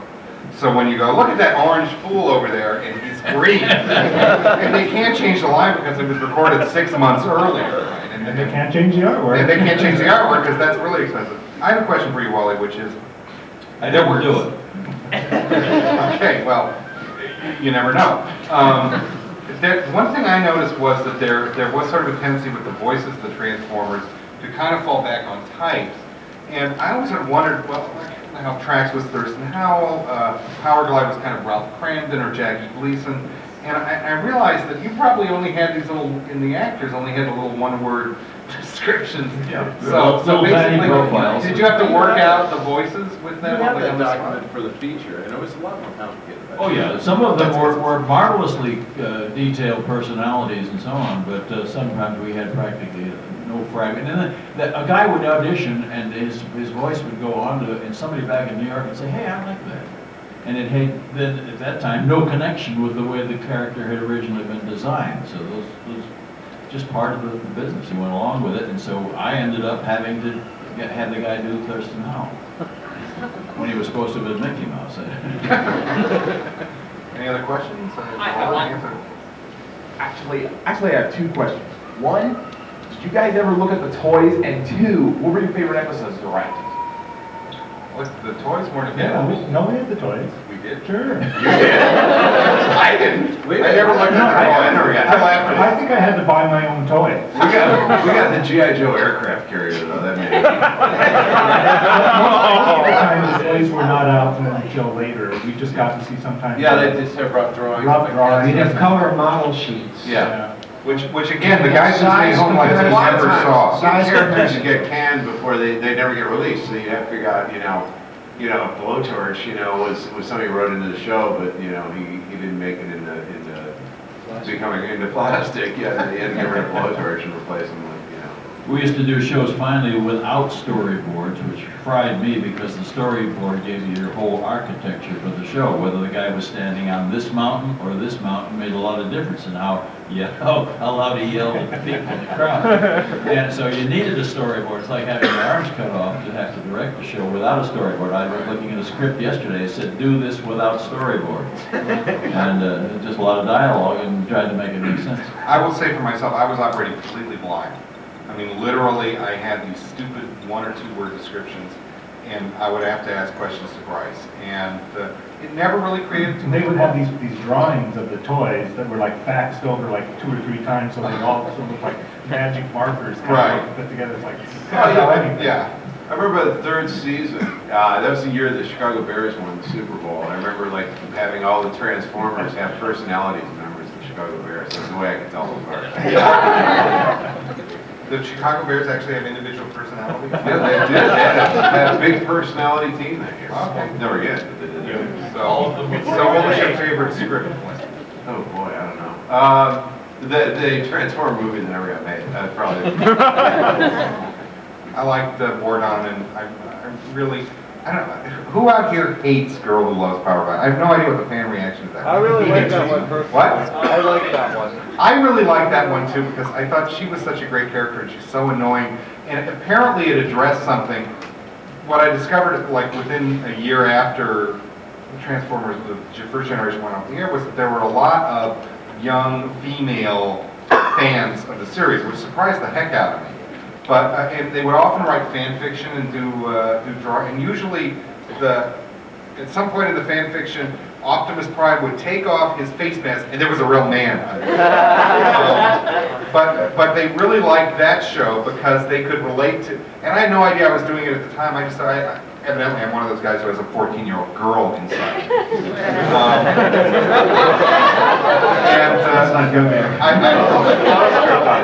So when you go, look at that orange fool over there and he's green, and they can't change the line because it was recorded 6 months earlier. Right? And they can't change the artwork. And they can't change the artwork because that's really expensive. I have a question for you, Wally, which is, I never do it. okay, well, you never know. One thing I noticed was that there was sort of a tendency with the voices of the Transformers to kind of fall back on types. And I always sort of wondered, well, how Trax was Thurston Howell, Power Glide was kind of Ralph Cramden or Jackie Gleason. And I realized that you probably only had these little, in the actors, only had the little one-word descriptions. Yeah. So Little tiny basically, profiles. did you have to work out the voices with them? We have like, that on the spot? document for the feature, and it was a lot more complicated. Oh yeah, some of them were marvelously detailed personalities and so on, but sometimes we had practically no fragment. And then a guy would audition and his voice would go on to, and somebody back in New York would say, "Hey, I like that." And it had then at that time no connection with the way the character had originally been designed. So those just part of the business. He went along with it, and so I ended up having to have the guy do Thurston Howell when he was supposed to have been Mickey Mouse. Any other questions? I have one. Actually, I have 2 questions. One, did you guys ever look at the toys? And 2, what were your favorite episodes to write? Look, the toys weren't Yeah, available. we had the toys. We did. Sure. I didn't. I never looked at the toys. Until after. I think I had to buy my own toys. We got the G.I. Joe aircraft carrier though, that made it. Most of the time, the toys were not out until later. We just got to see sometimes. Yeah, they just have rough drawings. Rough drawings. We'd have color model sheets. Yeah. Which again, the guys who stay home like this never saw. Some characters get canned before they never get released, so you have to figure out, Blowtorch, was something he wrote into the show, but, he didn't make it into becoming into plastic. Yeah, he had to get rid of Blowtorch and replace him with, We used to do shows finally without storyboards, which fried me because the storyboard gave you your whole architecture for the show. Whether the guy was standing on this mountain or this mountain made a lot of difference in how loud he yelled at the people in the crowd. And so you needed a storyboard. It's like having your arms cut off to have to direct the show without a storyboard. I was looking at a script yesterday. It said, "Do this without storyboards." And just a lot of dialogue and tried to make it make sense. I will say for myself, I was operating completely blind. I mean, literally, I had these stupid 1 or 2 word descriptions, and I would have to ask questions to Bryce. And it never really created too And they much. would have these drawings of the toys that were like faxed over like 2 or 3 times, so they all sort of look like magic markers kind Right. of put together. It's like, Yeah. I remember the 3rd season, that was the year the Chicago Bears won the Super Bowl. I remember having all the Transformers have personalities as members of the Chicago Bears. That's the way I could tell them apart. The Chicago Bears actually have individual personalities. Yeah, they did. They had a big personality team that year. Okay. Never again, but they did. So what was your favorite script? Oh boy, I don't know. The Transformer movie that never got made. That's probably. I liked Bordon, and I really, I don't know, who out here hates Girl Who Loves Power Glide? I have no idea what the fan reaction to that. I really like that one personally. What? I like that one. I really liked that one too because I thought she was such a great character and she's so annoying. And apparently it addressed something. What I discovered like within a year after Transformers, the first generation went off the air, was that there were a lot of young female fans of the series, which surprised the heck out of me. But and they would often write fan fiction and do draw, and usually at some point in the fan fiction, Optimus Prime would take off his face mask, and there was a real man. But they really liked that show because they could relate to. And I had no idea I was doing it at the time. I just thought, evidently, I'm one of those guys who has a 14-year-old girl inside. That's not good, man.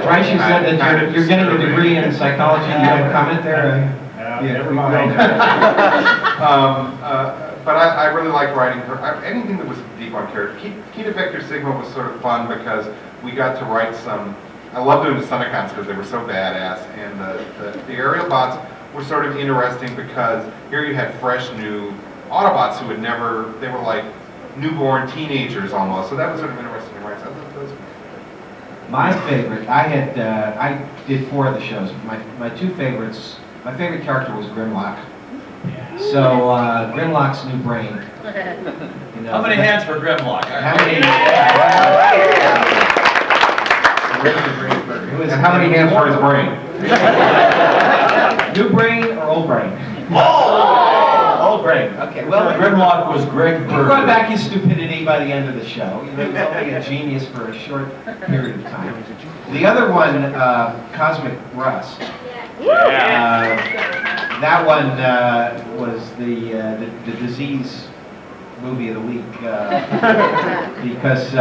Bryce, you said that you're getting a degree in psychology. Do you have a comment there? Never mind. But I really liked writing her. Anything that was deep on character. Kita Vector Sigma was sort of fun because we got to write some. I love doing the Sunicons because they were so badass, and the aerial bots were sort of interesting because here you had fresh new Autobots who had never. They were like newborn teenagers almost. So that was sort of interesting to write. So I love those. My favorite, I did 4 of the shows. My 2 favorites. My favorite character was Grimlock. So Grimlock's new brain. You know, How many hands for Grimlock? How many? And how many hands for his brain? New brain or old brain? Old brain. Okay. Well, Grimlock was Greg he Burr. brought back his stupidity by the end of the show. He was only a genius for a short period of time. The other one, Cosmic Rust. That one was the disease movie of the week because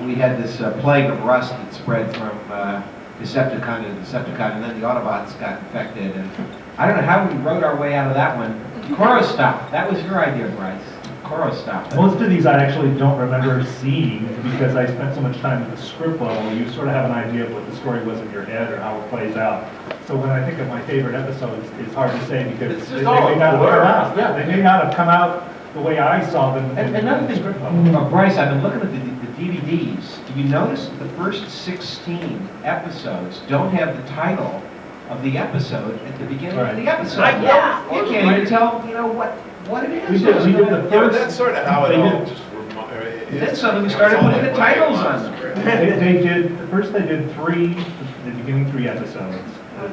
we had this plague of rust that spread from Decepticon to Decepticon, and then the Autobots got infected. And I don't know how we wrote our way out of that one. Corostop. That was your idea, Bryce. Corostop. Most of these I actually don't remember seeing because I spent so much time at the script level. You sort of have an idea of what the story was in your head or how it plays out. So when I think of my favorite episodes, it's hard to say because they may not have come out. Yeah, they may not have come out the way I saw them. And another thing, Bryce, I've been looking at the DVDs. Do you notice that the first 16 episodes don't have the title of the episode at the beginning of the episode? You can't even tell, what it is. We did the Yeah, but first. that's sort of how it they all did- just Then suddenly we started putting the titles on them. They did, first they did the beginning 3 episodes,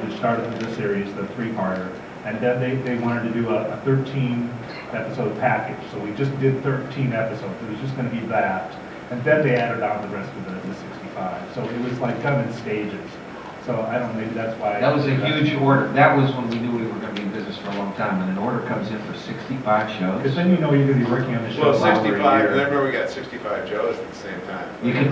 which started the series, the 3-parter, and then they wanted to do a 13 episode package, so we just did 13 episodes, it was just gonna be that, and then they added on the rest of the 65, so it was like done in stages, so I don't know, maybe that's why. That was a huge order. That was when we knew we were going to be in business for a long time, and an order comes in for 65 shows. Because then you know you're gonna be working on the show Well, for over a 65, year. remember we got 65 Joes at the same time. You can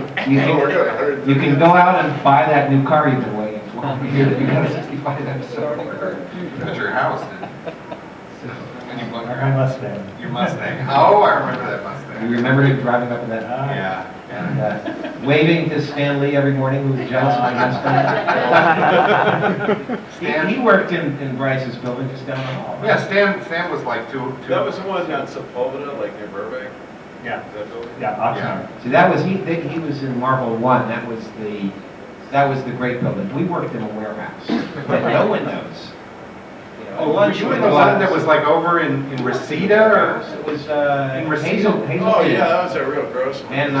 We're doing 130 you can go out and buy that new car you've been waiting for. You got a 65 episode order. At your house, and you Our high Mustang. your Mustang. Oh, I remember that Mustang. You remember him driving up in that? Yeah. And waving to Stan Lee every morning, who was jealous of my Mustang. He worked in Bryce's building just down the hall. Yeah, Stan was like two. That was the one on Sepulveda, like near Burbank? Yeah, That building? yeah, Oxnard. See, that was he was in Marvel 1. That was the great building. We worked in a warehouse. Had no windows. Oh, were you in the one that was like over in Reseda or? It was In Racine? Hazel. Oh, yeah, that was a real gross one. And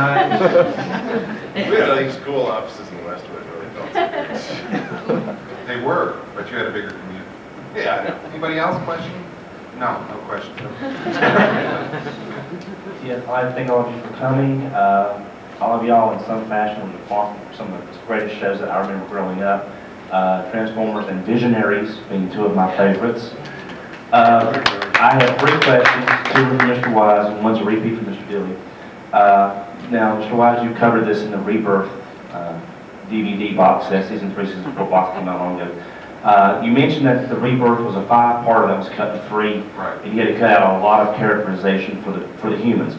We had these cool offices in Westwood, really felt. They were, but you had a bigger commute. Yeah, I know. Anybody else question? No questions. Yes, I thank all of you for coming. All of y'all in some fashion were some of the greatest shows that I remember growing up. Transformers and Visionaries being 2 of my favorites. I have 3 questions, 2 are from Mr. Wise and one's a repeat from Mr. Dille. Now, Mr. Wise, you covered this in the Rebirth DVD box set, season 3, season 4 box came out long ago. You mentioned that the Rebirth was a 5-parter that was cut to 3, Right. and you had to cut out a lot of characterization for the humans.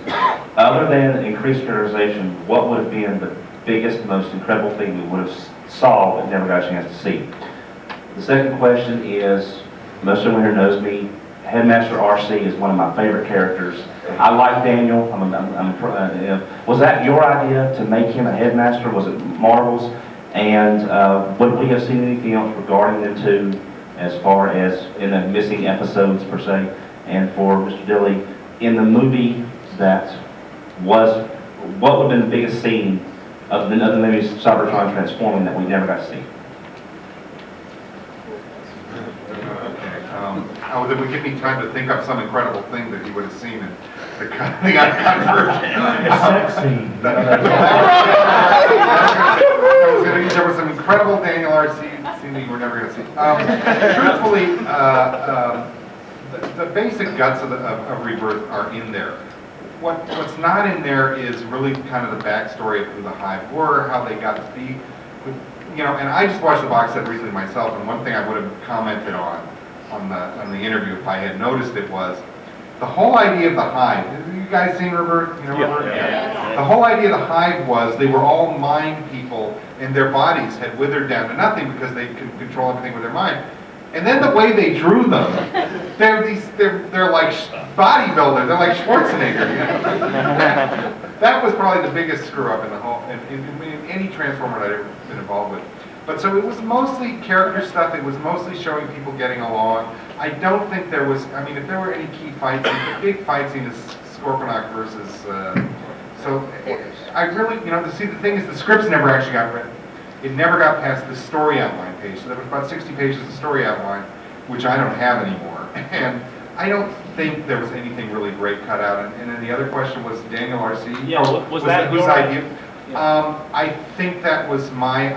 Other than increased characterization, what would have been the biggest, most incredible thing we would have saw but never got a chance to see? The second question is, most everyone here knows me, Headmaster RC is one of my favorite characters. I like Daniel. Was that your idea to make him a headmaster? Was it Marvel's? And would we have seen anything else regarding them two, as far as in the missing episodes per se? And for Mr. Dille, in the movie that was, what would have been the biggest scene other than maybe Cybertron transforming that we never got to see? Oh, that would give me time to think up some incredible thing that you would have seen in the uncut version. Sex scene. There was some incredible Daniel R. scene that you were never going to see. Truthfully, the basic guts of Rebirth are in there. What's not in there is really kind of the backstory of who the Hive were, how they got to be. You know, and I just watched the box set recently myself, and one thing I would have commented on the interview if I had noticed it was the whole idea of the Hive. Have you guys seen Rebirth? You know Rebirth? Yeah. The whole idea of the Hive was they were all mind people, and their bodies had withered down to nothing because they could control everything with their mind. And then the way they drew them, they're like bodybuilders. They're like Schwarzenegger. You know? That was probably the biggest screw up in the whole in any Transformer I've ever been involved with. But so it was mostly character stuff. It was mostly showing people getting along. I don't think there was. I mean, if there were any key fight scenes, the big fight scene is Scorponok versus. So I really, you know, the thing is, the scripts never actually got written. It never got past the story outline page. So there was about 60 pages of story outline, which I don't have anymore. And I don't think there was anything really great cut out. And then the other question was Daniel R.C. Yeah, was that whose your idea? I think that was my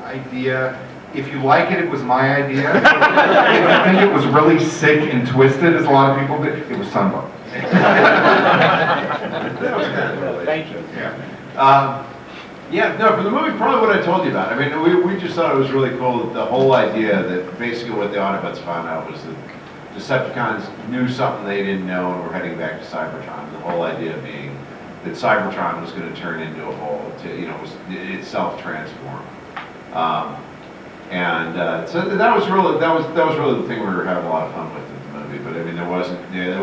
idea. If you like it, it was my idea. If you think it was really sick and twisted, as a lot of people did, it was Sunbow. That was kind of related. Thank you. Yeah. Yeah, no, for the movie, probably what I told you about. I mean, we just thought it was really cool that the whole idea that basically what the Autobots found out was that Decepticons knew something they didn't know and were heading back to Cybertron. The whole idea being that Cybertron was going to turn into a whole, was itself transform. So that was really the thing we were having a lot of fun with in the movie. But I mean, there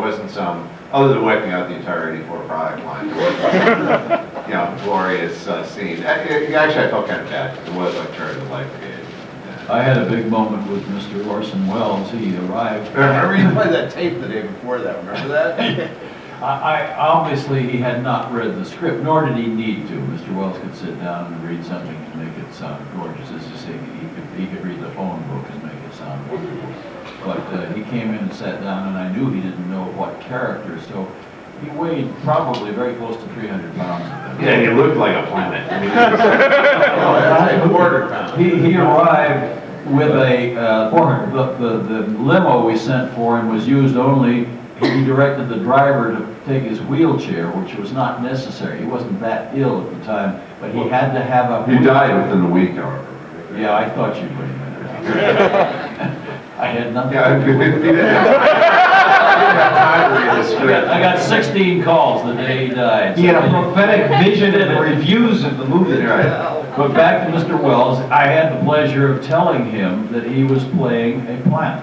wasn't some, other than wiping out the entire 84 product line, there wasn't glorious scene. Actually, I felt kind of bad. It was like Charlie the Light Brigade. I had a big moment with Mr. Orson Welles. He arrived. I remember you played that tape the day before that. Remember that? I obviously he had not read the script, nor did he need to. Mr. Wells could sit down and read something and make it sound gorgeous. As you say, he could read the phone book and make it sound wonderful. But he came in and sat down, and I knew he didn't know what character, so he weighed probably very close to 300 pounds. Yeah, he looked like a planet. He arrived with the limo we sent for him was used only. He directed the driver to take his wheelchair, which was not necessary. He wasn't that ill at the time, but he had to have a... He died within a week, however. Yeah, I thought you'd bring that up. I had nothing to do with it. I got 16 calls the day he died. He had a prophetic vision and reviews of the movie. But back to Mr. Wells, I had the pleasure of telling him that he was playing a planet.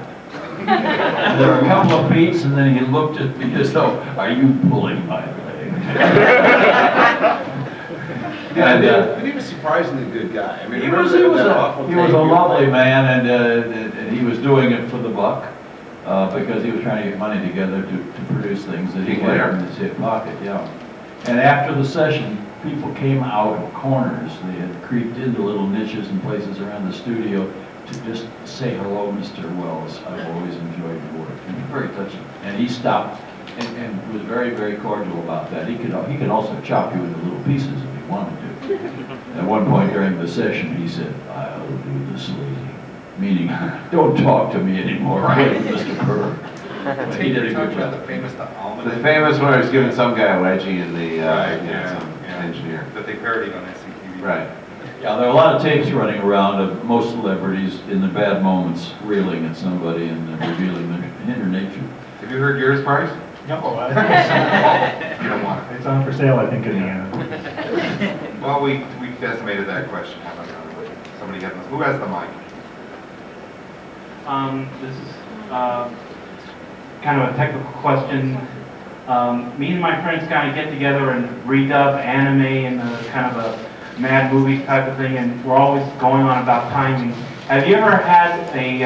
There were a couple of beats, and then he looked at me as though, "Are you pulling my leg?" But he was surprisingly good guy. I mean, he was a lovely man, and he was doing it for the buck, because he was trying to get money together to produce things that he had in his hip pocket. Yeah. And after the session, people came out of corners. They had creeped into little niches and places around the studio to just say hello, Mr. Wells. I've always enjoyed your work. And very touching. And he stopped and was very, very cordial about that. He could also chop you into little pieces if he wanted to. At one point during the session, he said, "I'll do the slating," meaning, "Don't talk to me anymore, Mr. Burr." He did a good job. The famous one was giving some guy a wedgie in the some engineer that they parodied on SCTV. Right. Yeah, there are a lot of tapes running around of most celebrities in the bad moments reeling at somebody and revealing their inner nature. Have you heard yours, Bryce? No, You don't want it. it's on for sale, I think, in the end. Well, we decimated that question. How about somebody who has the mic? This is kind of a technical question. Me and my friends kind of get together and redub anime and kind of a mad movies type of thing, and we're always going on about timing. Have you ever had a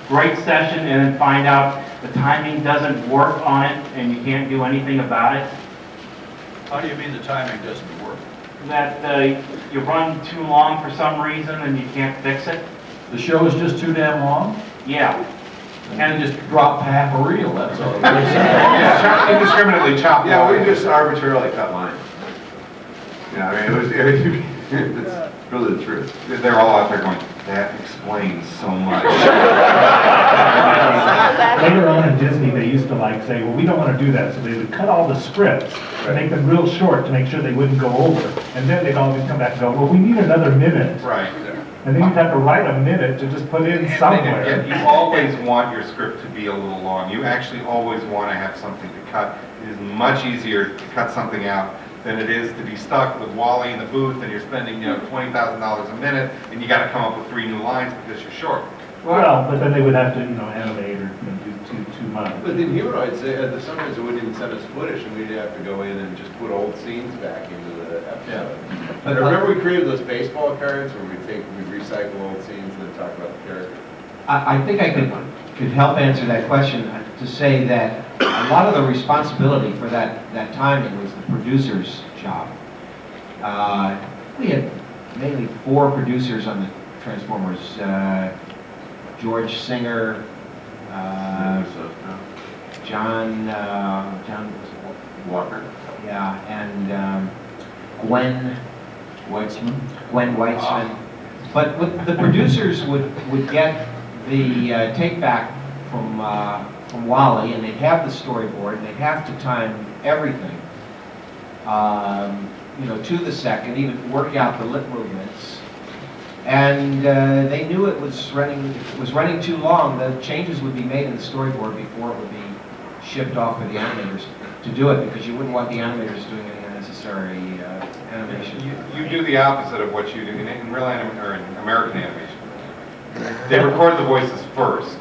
great session and then find out the timing doesn't work on it and you can't do anything about it? How do you mean the timing doesn't work? That you run too long for some reason and you can't fix it? The show is just too damn long? Yeah. And just drop half a reel, that's all. Yeah, indiscriminately chop. Yeah, we lines. just arbitrarily cut lines. Yeah, I mean, it's really the truth. They're all out there going, that explains so much. Later on in Disney, they used to like say, well, we don't want to do that, so they would cut all the scripts and make them real short to make sure they wouldn't go over. And then they'd always come back and go, well, we need another minute. Right. And then you'd have to write a minute to just put in somewhere. And you always want your script to be a little long. You actually always want to have something to cut. It is much easier to cut something out than it is to be stuck with Wally in the booth and you're spending, $20,000 a minute and you got to come up with 3 new lines because you're short. Well, but then they would have to, animate or do too much. But then humanoids, sometimes they wouldn't even send us footage, and we'd have to go in and just put old scenes back into the episode. But remember we created those baseball cards where we'd recycle old scenes and then talk about the character? I think I could help answer that question to say that a lot of the responsibility for that timing was the producer's job. We had mainly 4 producers on the Transformers. George Singer, John Walker. Yeah, and Gwen Weitzman. But the producers would get the take back from Wally, and they'd have the storyboard, and they'd have to time everything, to the second, even work out the lip movements. And they knew if it was running too long, the changes would be made in the storyboard before it would be shipped off to the animators to do it, because you wouldn't want the animators doing any unnecessary animation. You do the opposite of what you do in real or in American animation. They record the voices first,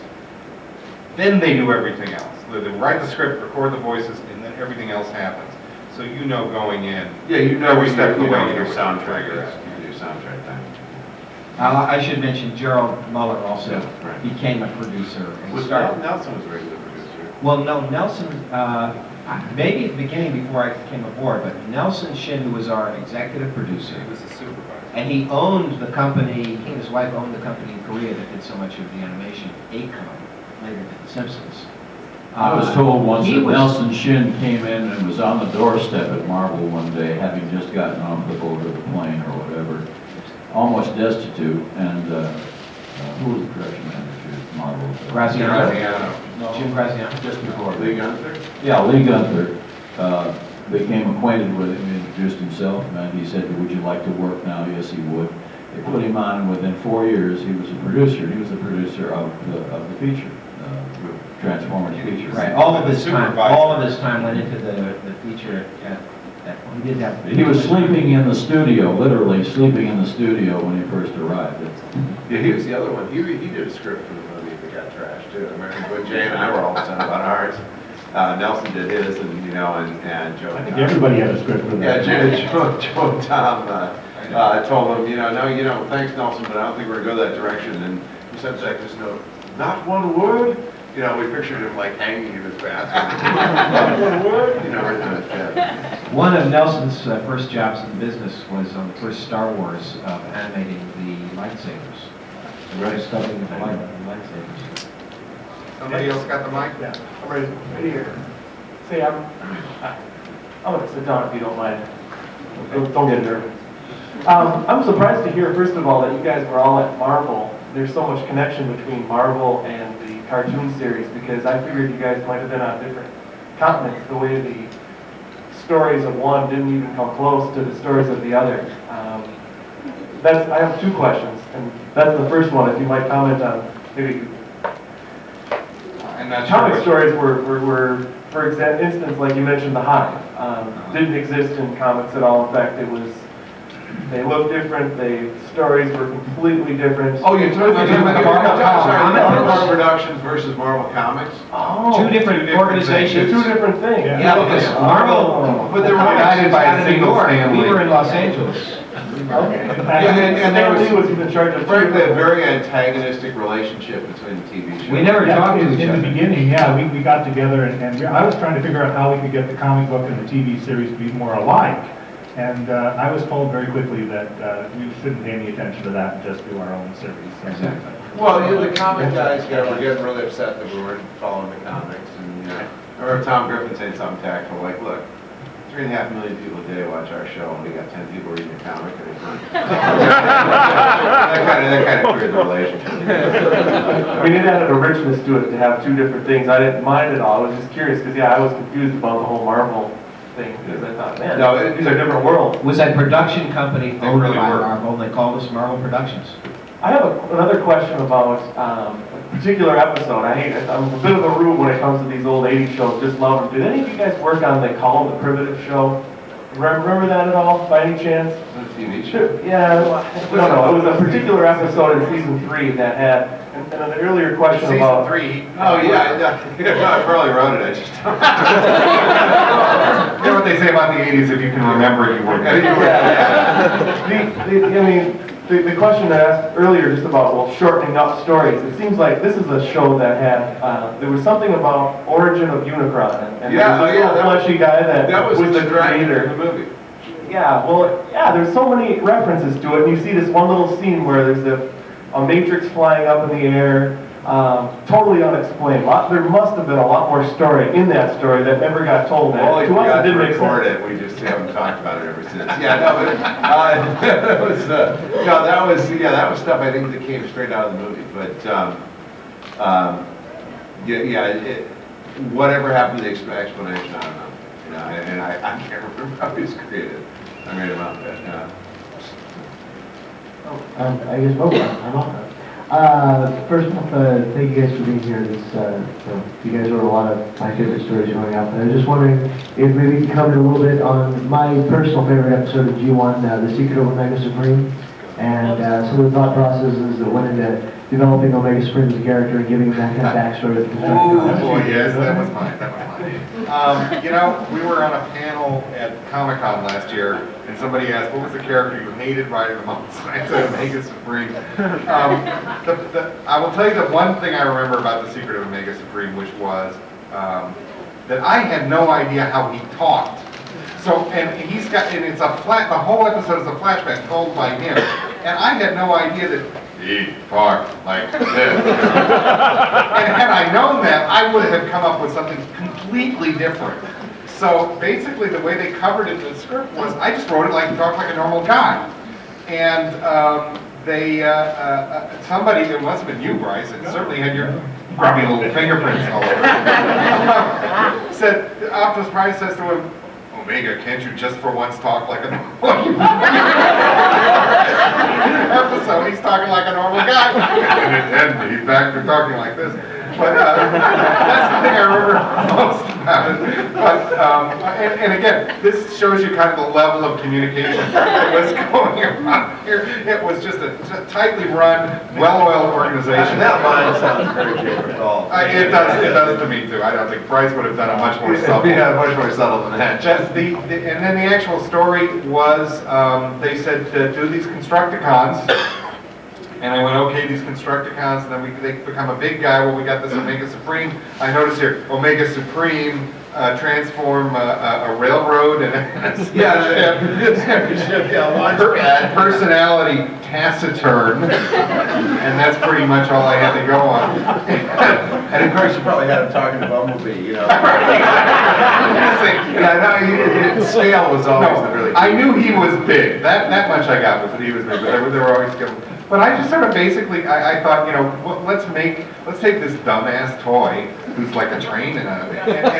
then they do everything else. They write the script, record the voices, and then everything else happens. So going in. Yeah, every step of the way your you soundtrack figure is. out. Your soundtrack thing. I should mention Gerald Muller also right. became a producer. And Nelson was a regular producer. Well, no, Nelson, maybe at the beginning before I came aboard, but Nelson Shin, who was our executive producer, He was a supervisor. and he owned the company, he and his wife owned the company in Korea that did so much of the animation, ACOM, later did The Simpsons. I was told once he that was- Nelson Shin came in and was on the doorstep at Marvel one day, having just gotten off the boat or the plane or whatever, almost destitute, and who was the production manager at Marvel? Graziano. Graziano. Jim Graziano. Just before. Lee Gunther? Yeah, Lee Gunther became acquainted with him, introduced himself, and he said, would you like to work now? Yes, he would. They put him on, and within 4 years, he was a producer. He was the producer of the feature, Transformers feature. Right, all of his Supervisor. time went into the feature he did have. He was sleeping in the studio, literally sleeping in the studio when he first arrived. Yeah, he was the other one. He did a script for the movie that got trashed too. I remember when Jay and I were all upset about ours. Nelson did his, and Joe. I think everybody had a script for that. Yeah, Joe and Tom told him, no, thanks Nelson, but I don't think we're gonna go that direction. And he sent back this note, not one word. We pictured him like hanging in his bathroom. Not one word. One of Nelson's first jobs in business was on the first Star Wars of animating the lightsabers. Right. Studying the lightsabers. Somebody else got the mic? Yeah, I'm ready, here. Say, I'm gonna sit down if you don't mind. Don't get nervous. I'm surprised to hear, first of all, that you guys were all at Marvel. There's so much connection between Marvel and the cartoon series, because I figured you guys might have been on different continents, the way the stories of one didn't even come close to the stories of the other. I have 2 questions, and that's the first one, if you might comment on, maybe I'm not sure. comic stories were, for instance, like you mentioned, the Hive, didn't exist in comics at all. In fact, they looked different, the stories were completely different. Oh, you're talking about Marvel Productions versus Marvel Comics? Oh. Two different organizations. 2 different things. Yeah, because Marvel, But they were guided by a single Stan Lee. We were in Los Angeles. Okay. And there Stanley was in charge of. frankly, a very antagonistic relationship between the TV shows. We never talked to each In other. the beginning, yeah, we got together and I was trying to figure out how we could get the comic book and the TV series to be more alike. And I was told very quickly that we shouldn't pay any attention to that and just do our own series. Exactly. Well, the comic guys, were getting really upset that we weren't following the comics, and, I remember Tom Griffin saying something tactful, like, look, 3.5 million people a day watch our show, and we got 10 people reading the comic, and it's fun. That kind of cleared the relationship. I mean, it added a richness to it to have two different things. I didn't mind it all. I was just curious because, I was confused about the whole Marvel thing because I thought, man, No, these are different worlds. Was a production company They owned really by were. Marvel, they called us Marvel Productions. I have another question about a particular episode. I'm a bit of a rube when it comes to these old 80s shows, just love them. Did any of you guys work on, they call them the Primitive Show? Remember that at all, by any chance? The TV show. Yeah, no, it was a particular episode in season 3 that had, and an earlier question Season about... 3. Oh, yeah, I probably wrote it, I just don't. You know what they say about the 80s, if you can remember it, you were. The question I asked earlier just about, well, shortening up stories, it seems like this is a show that had, there was something about origin of Unicron, and Yeah, there was this little fleshy guy that was the dragon creator. in the movie. Yeah, well, yeah, there's so many references to it, and you see this one little scene where there's a matrix flying up in the air, totally unexplained. There must have been a lot more story in that story that never got told. Wally To us, forgot it to didn't make record sense. it, we just haven't talked about it ever since. Yeah, no, but, that was stuff I think that came straight out of the movie, but, whatever happened to the explanation, I don't know. And I can't remember how it was created. I made him up, yeah. I guess, I'm on. First off, thank you guys for being here. You guys wrote a lot of my favorite stories growing up, and I was just wondering if maybe you could comment a little bit on my personal favorite episode of G1, The Secret of Omega Supreme, and some of the thought processes that went into developing Omega Supreme as a character and giving him that kind of backstory with the Oh, boy, yes, that was mine. We were on a panel at Comic-Con last year, and somebody asked, what was the character you hated riding the most? And I said Omega Supreme. I will tell you the one thing I remember about The Secret of Omega Supreme, which was that I had no idea how he talked. So, and it's the whole episode is a flashback told by him, and I had no idea that he talked like this. And had I known that, I would have come up with something completely different. So basically the way they covered it in the script was, I just wrote it like he talked like a normal guy. And somebody, it must have been you, Bryce, and certainly had your grubby little fingerprints all over it, said, Optimus Prime says to him, Omega, can't you just for once talk like a normal episode, he's talking like a normal guy. And he's back to talking like this. But that's the thing I remember most about it. But, and again, this shows you kind of the level of communication that was going on here. It was just a tightly run, well-oiled organization. That line sounds very Jake It does to me too. I don't think Bryce would have done it much more subtle. Yeah, much more subtle than that. And then the actual story was, they said do these Constructicons, and I went, okay, these Constructicons, and then they become a big guy. Well, we got this Omega Supreme. I noticed here, Omega Supreme transform a railroad and a ship. Personality taciturn, and that's pretty much all I had to go on. And of course, you probably had him talking to Bumblebee, you know. The scale was always really. I knew he was big. That much I got was that he was big, but they were always good. But I just sort of basically, I thought, let's take this dumbass toy who's like a train and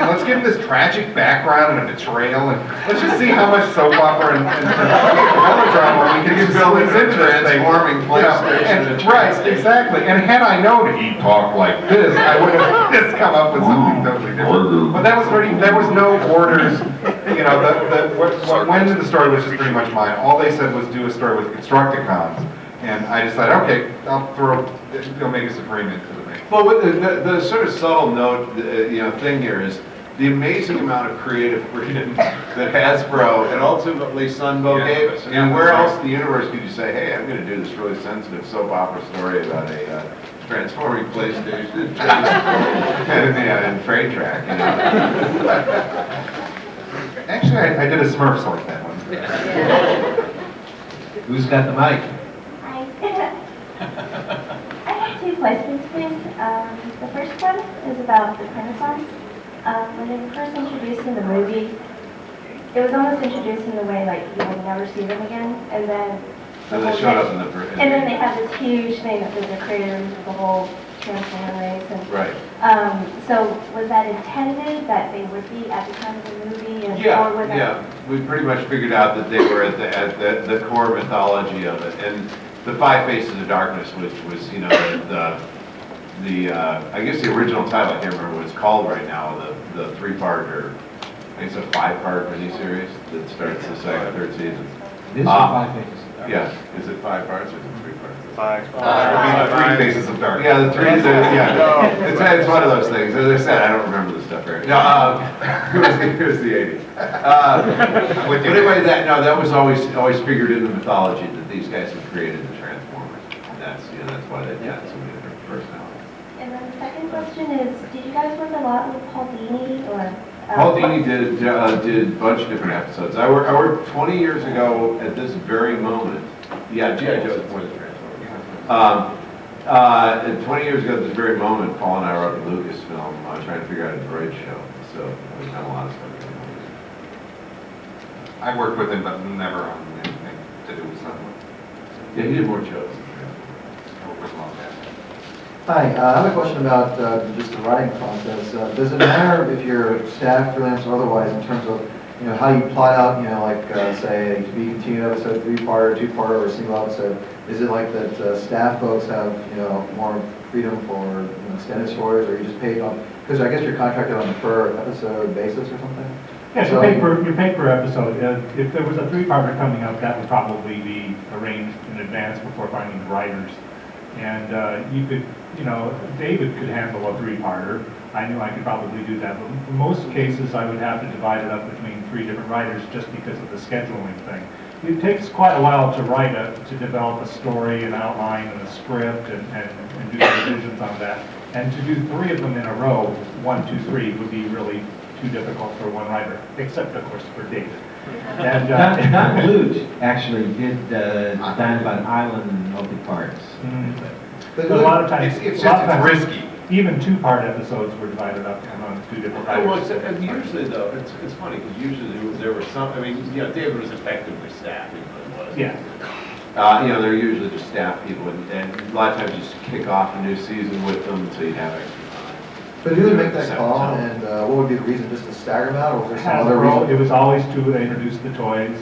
let's give him this tragic background and a betrayal, and let's just see how much soap opera and melodrama we can build into this thing. Transforming PlayStation. Right, exactly. And had I known he'd talk like this, I would have just come up with something totally different. But there was no orders. What went into the story was just pretty much mine. All they said was do a story with Constructicons. And I decided, okay, I'll throw Omega Supreme into the mix. Well, with the sort of subtle note, thing here is, the amazing amount of creative freedom that Hasbro and ultimately Sunbow gave us. I mean, where else in the universe could you say, hey, I'm gonna do this really sensitive soap opera story about a transforming PlayStation and trade track, you know? Actually, I did a Smurfs like that one. Who's got the mic? Hi. I have two questions, please. The first one is about the Renaissance. When they were first introduced in the movie, it was almost introduced in the way like you would never see them again, and then And they showed up in the first. and then they have this huge thing that they're the creators of the whole Transformer race. And, Right. so was that intended that they would be at the time of the movie? And, Yeah, or was that- yeah. We pretty much figured out that they were at the core mythology of it. And the Five Faces of Darkness, which was, you know, I guess the original title, I can't remember what it's called right now, the three-part, or I guess a five-part miniseries that starts the second, third season. This is Five Faces. Yeah, is it 5 parts or is it 3 parts? Three Faces of Darkness. Yeah, the three, yeah. It's one of those things. As I said, I don't remember the stuff very. No, it was the 80s. But anyway, that was always figured in the mythology that these guys have created the Transformers. And that's why they've got so many different personalities. And then the second question is, did you guys work a lot with Paul Dini or? Paul Dini did a bunch of different episodes. I worked 20 years ago at this very moment. Yeah, G.I. Joe is more than Transformers. 20 years ago at this very moment, Paul and I were up at Lucasfilm trying to figure out a droid show. So we've done a lot of stuff. I worked with him, but never on anything to do with something. Yeah, he did more shows. I worked with him on that. Hi, I have a question about just the writing process. Does it matter if you're staff, freelance, or otherwise, in terms of how you plot out, like say to be continued episode, 3-part, 2-part, or a single episode? Is it like that staff folks have more freedom for extended stories, or you just paid on? Because I guess you're contracted on a per episode basis or something. Yes, you pay per episode. If there was a 3-parter coming up, that would probably be arranged in advance before finding the writers. And you could, David could handle a 3-parter. I knew I could probably do that, but in most cases I would have to divide it up between 3 different writers just because of the scheduling thing. It takes quite a while to to develop a story, an outline, and a script, and do the revisions on that. And to do 3 of them in a row, 1, 2, 3, would be really too difficult for one writer, except of course for David. And, Don Bluth actually did design about an island multi-parts. But a lot of times, It's risky. Even 2-part episodes were divided up among 2 different writers. And usually though, it's funny because usually there were some. I mean, David was effectively staffing, but was. Yeah. They're usually just staff people, and a lot of times you just kick off a new season with them, so you'd have extra time. But who would make that call, and what would be the reason, just to stagger them out, or was there some other Hasbro, reason? it was always to introduce the toys,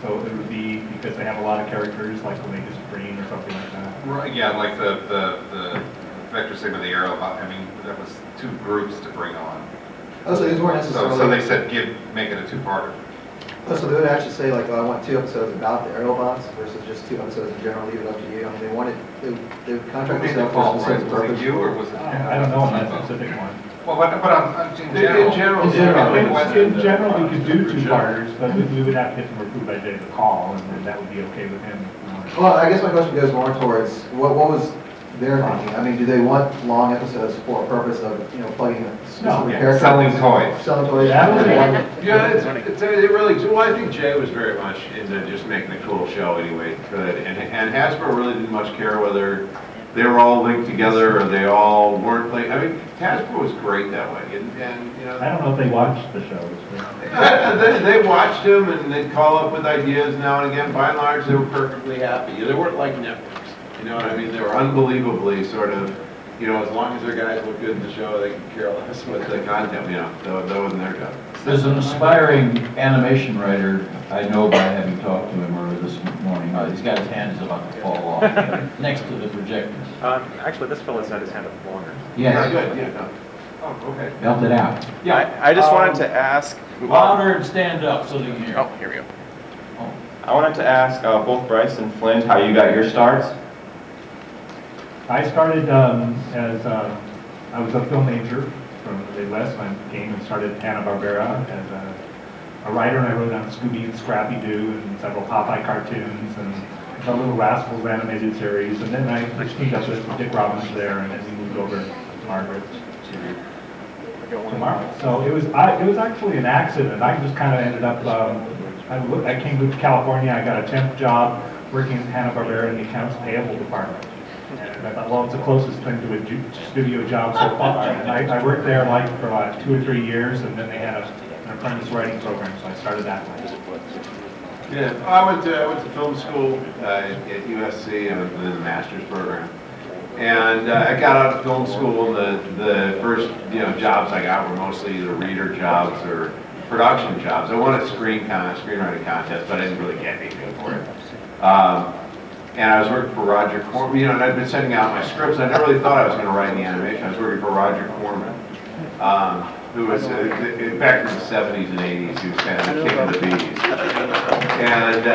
so it would be because they have a lot of characters, like when they do Supreme or something like that. Right, yeah, like the Vector Sigma, the Aerobot, I mean, that was 2 groups to bring on. Oh, so these weren't necessarily... So they said, make it a 2-parter. Oh, so they would actually say, like, I want 2 episodes about the Aerobots versus just 2 episodes in general, leave it up to you. I mean, they would contract Who made themselves the call, for a right? specific Was purpose. it you, or was it? I don't know on that specific one. Well, but in general. In general, we could do 2-parters, but we would have to get them approved by David Hall, and then that would be okay with him. Well, I guess my question goes more towards, what was their thinking? I mean, do they want long episodes for a purpose of, plugging a specific character? Selling toys. Selling toys? That was Yeah, it really. Well, I think Jay was very much into just making a cool show anyway. Good, and Hasbro really didn't much care whether they were all linked together or they all weren't linked. I mean, Hasbro was great that way, and I don't know if they watched the shows. they watched them and they'd call up with ideas now and again. By and large, they were perfectly happy. They weren't like networks. You know what I mean? They were unbelievably sort of, as long as their guys look good in the show, they could care less with the content. That wasn't their job. There's an aspiring animation writer I know by having talked to him earlier this morning. He's got his hand is about to fall off next to the projector. Actually, this fellow's had his hand up longer. Yes, Good, yeah, no. Oh, okay. belt it out. Yeah, I just wanted to ask. Louder and stand up so they can hear. Oh, here we go. I wanted to ask both Bryce and Flint how you got your starts. I started as, I was a film major, from the Midwest, and I came and started Hanna-Barbera as a writer, and I wrote on Scooby and Scrappy-Doo and several Popeye cartoons and the Little Rascals animated series, and then I teamed up with Dick Robbins there, and then we moved over to Margaret to Marvel. So it was actually an accident. I just kind of ended up, I came to California, I got a temp job working at Hanna-Barbera in the accounts payable department. And I thought, well, it's the closest thing to a studio job so far. And I worked there for like 2 or 3 years, and then they had an apprentice writing program, so I started that way. Yeah, I went to film school at USC and in the master's program. And I got out of film school, and the first jobs I got were mostly either reader jobs or production jobs. I won a screenwriting contest, but I didn't really get anything for it. And I was working for Roger Corman, and I'd been sending out my scripts. I never really thought I was going to write any animation. I was working for Roger Corman, who was, back in the 70s and 80s, he was kind of the king of the bees. And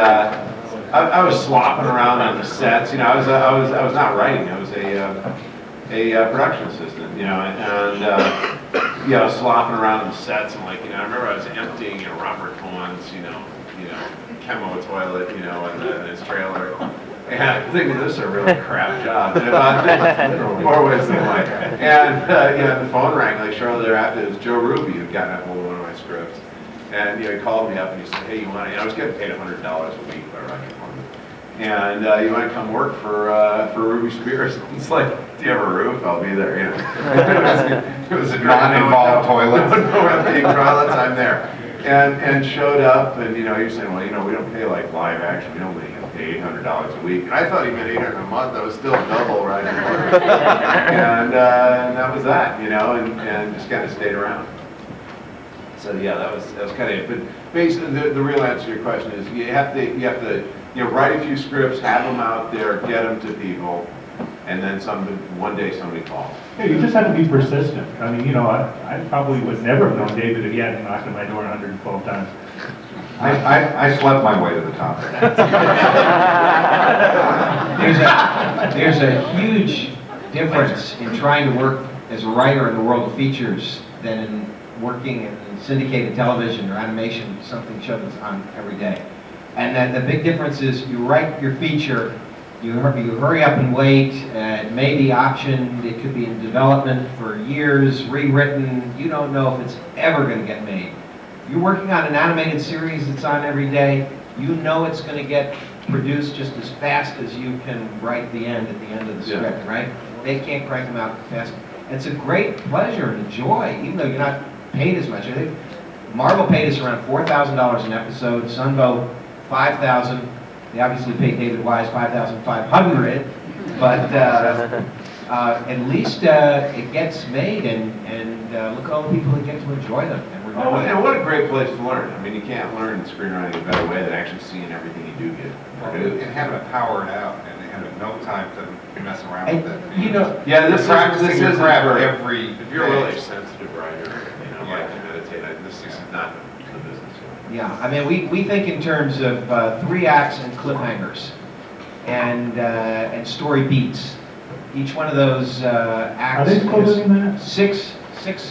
I was slopping around on the sets. I was not writing. I was a production assistant. And slopping around on the sets. And I remember I was emptying Robert Vaughn's, chemo toilet, in his trailer. And I'm thinking, this is a really crap job. More ways than one. And the phone rang shortly thereafter. It was Joe Ruby who'd gotten a hold of one of my scripts. And he called me up and he said, hey, I was getting paid $100 a week by Roger Corman. And you want to come work for Ruby Spears? It's like, do you have a roof? I'll be there. It was a non-involved toilet. No being toilets, I'm there. And showed up, and he was saying, well, we don't pay like live action. We only pay $800 a week. And I thought he meant $800 a month. That was still double, right? And that was that, and just kind of stayed around. So yeah, that was kind of it. But basically, the real answer to your question is you have to write a few scripts, have them out there, get them to people, and then one day somebody calls. Yeah, you just have to be persistent. I mean, I probably would never have known David if he hadn't knocked on my door 112 times. I slept my way to the top. There's a huge difference in trying to work as a writer in the world of features than in working in syndicated television or animation, something show that's on every day. And then the big difference is you write your feature, you hurry up and wait, it may be optioned, it could be in development for years, rewritten, you don't know if it's ever going to get made. You're working on an animated series that's on every day, you know it's going to get produced just as fast as you can write the end at the end of the script, right? They can't crank them out fast. It's a great pleasure and a joy, even though you're not paid as much. I think Marvel paid us around $4,000 an episode, Sunbow $5,000. They obviously paid David Wise $5,500, but at least it gets made, and look at all the people that get to enjoy them. And what a great place to learn. I mean, you can't learn screenwriting a better way than actually seeing everything you do get produced. And having it powered out and having no time to mess around with it. This is crap every. If you're a really sensitive writer, like to meditate, this is not the business. Yeah, I mean, we think in terms of 3 acts and cliffhangers, and story beats. Each one of those acts. Are they still doing that? Six.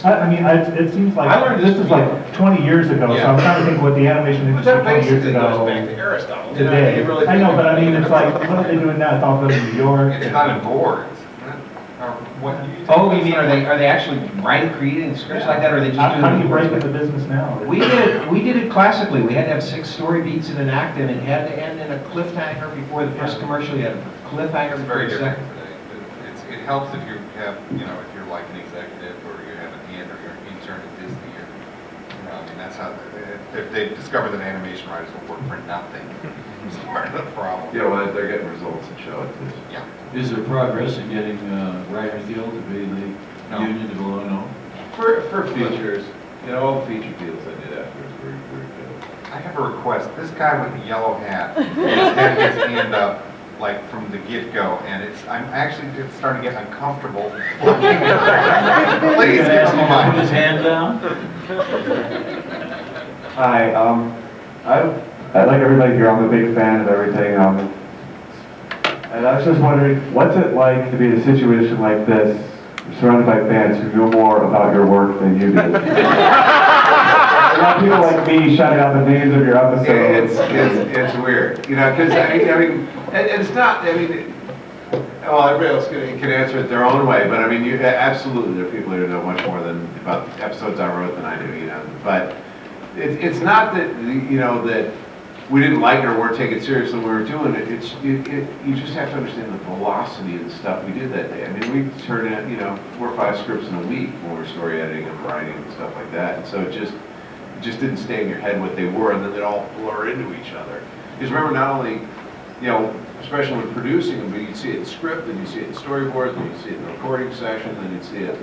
I mean, it seems like I learned this is like 20 years ago, so I'm trying to think what the animation industry 20 years ago. Back to Aristotle. Today. I know, but I mean, it's like, what are they doing now? It's all going to New York. It's not in boards. Oh, you mean are they actually creating scripts like that, or are they just doing? How do you break into business now? We did it classically. We had to have 6 story beats in an act, and it had to end in a cliffhanger before the first commercial. You had a cliffhanger It's before very the different second. today. It helps if you have, if you're like an executive or you have an hand or you're an intern at Disney or, I mean, that's how, if they discover that animation writers will work for nothing, it's part of the problem. Yeah, well, they're getting results that show it. Yeah. Is there progress in getting Writers Guild to be the union to belong on? For features, all the feature deals I did afterwards were good. I have a request. This guy with the yellow hat had his hand up like from the get-go, and it's starting to get uncomfortable. Please give him a mic. Put his hand down. Hi, like everybody here, I'm a big fan of everything. And I was just wondering, what's it like to be in a situation like this surrounded by fans who know more about your work than you do. Not people like me shouting out the names of your episodes. It's weird, you know, because I mean, and it's not, I mean, well, everybody else can answer it their own way, but I mean, absolutely, there are people who know much more than about the episodes I wrote than I do, you know, but it's not that, you know, that we didn't like it or weren't taking it seriously when we were doing it. You just have to understand the velocity of the stuff we did that day. I mean, we turned in, you know, 4 or 5 scripts in a week when we were story editing and writing and stuff like that, and so it just didn't stay in your head what they were, and then they'd all blur into each other. Because remember, not only, you know, especially when producing them, but you'd see it in script, and you see it in storyboards, and you'd see it in the recording session, then you'd see it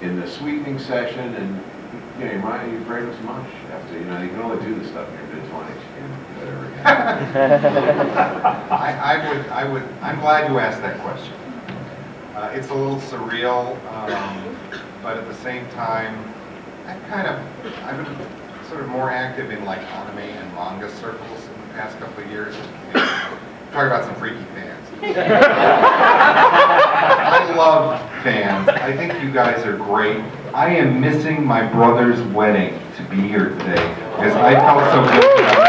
in the sweetening session, and you know, your brain was mush after, you know, you can only do this stuff in your mid-20s, you can't do that ever again. I'm glad you asked that question. It's a little surreal, but at the same time, I've been sort of more active in like anime and manga circles in the past couple of years. Talk about some freaky fans. I love fans. I think you guys are great. I am missing my brother's wedding to be here today because I felt so good about it.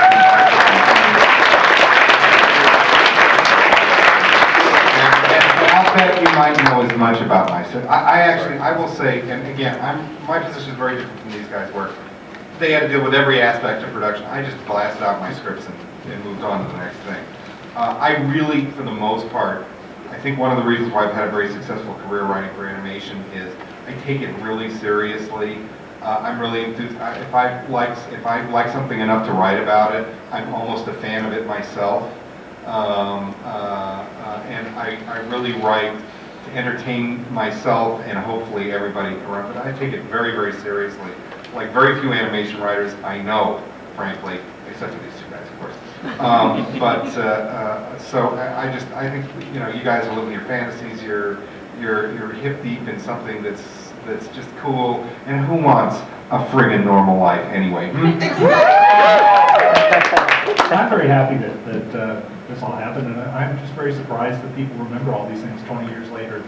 I'll bet you might know as much about myself. I will say, and again, my position is very different from these guys' work. They had to deal with every aspect of production. I just blasted out my scripts and moved on to the next thing. I really, for the most part, I think one of the reasons why I've had a very successful career writing for animation is I take it really seriously. I'm really enthused. If I like something enough to write about it, I'm almost a fan of it myself. And I really write to entertain myself and hopefully everybody around. But I take it very, very seriously. Like very few animation writers I know, frankly, except for these two guys, of course. So I think, you know, you guys are living your fantasies. You're hip deep in something that's just cool. And who wants a friggin' normal life anyway? I'm very happy that this all happened, and I'm just very surprised that people remember all these things 20 years later.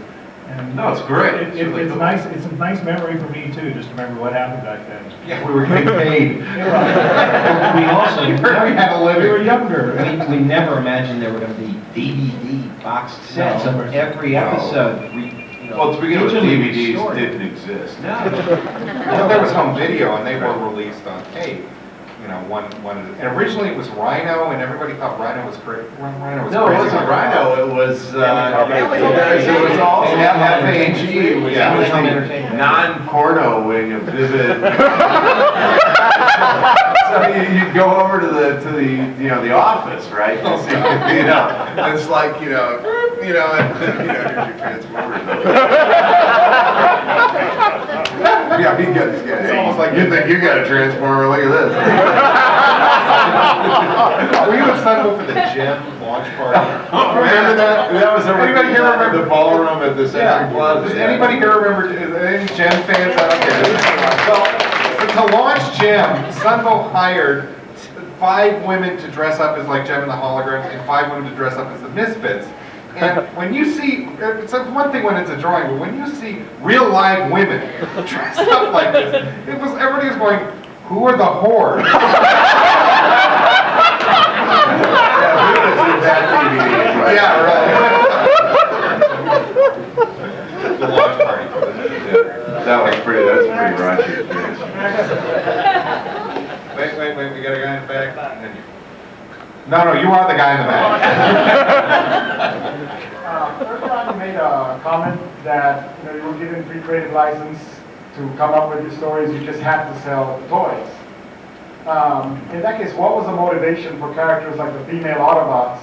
And no, it's great. It's nice. It's a nice memory for me too, just to remember what happened back then. Yeah, we were getting paid. We also we had a living. We were younger. We never imagined there were going to be DVD boxed sets of every episode. Well, to begin with, DVDs didn't exist. No. Well, there was home video, and they were released on tape. You know, and originally it was Rhino, and everybody thought Rhino was great. Rhino was no, crazy. It wasn't Rhino. It was it was all FAG. Non-porno when you visit. So you'd go over to the the office, right? So, it's like here's your transformer. Yeah, he got this guy. It's almost like you think you got a transformer. Look at this. Were you excited for the gym launch party? Remember that? That was everybody here remember the ballroom at the Century Plaza. Does anybody here remember? Any gym fans? I don't care. Well, to launch gym, Sunvo hired 5 women to dress up as like Gem and the Holograms and 5 women to dress up as the Misfits. And when you see, it's one thing when it's a drawing, but when you see real live women dressed up like this, everybody was going, who are the whores? Yeah, right. The launch party. That's pretty raunchy experience. Wait, we got a guy in the back. No, you are the guy in the back. Earlier on, you made a comment that you were given free creative license to come up with your stories. You just had to sell toys. In that case, what was the motivation for characters like the female Autobots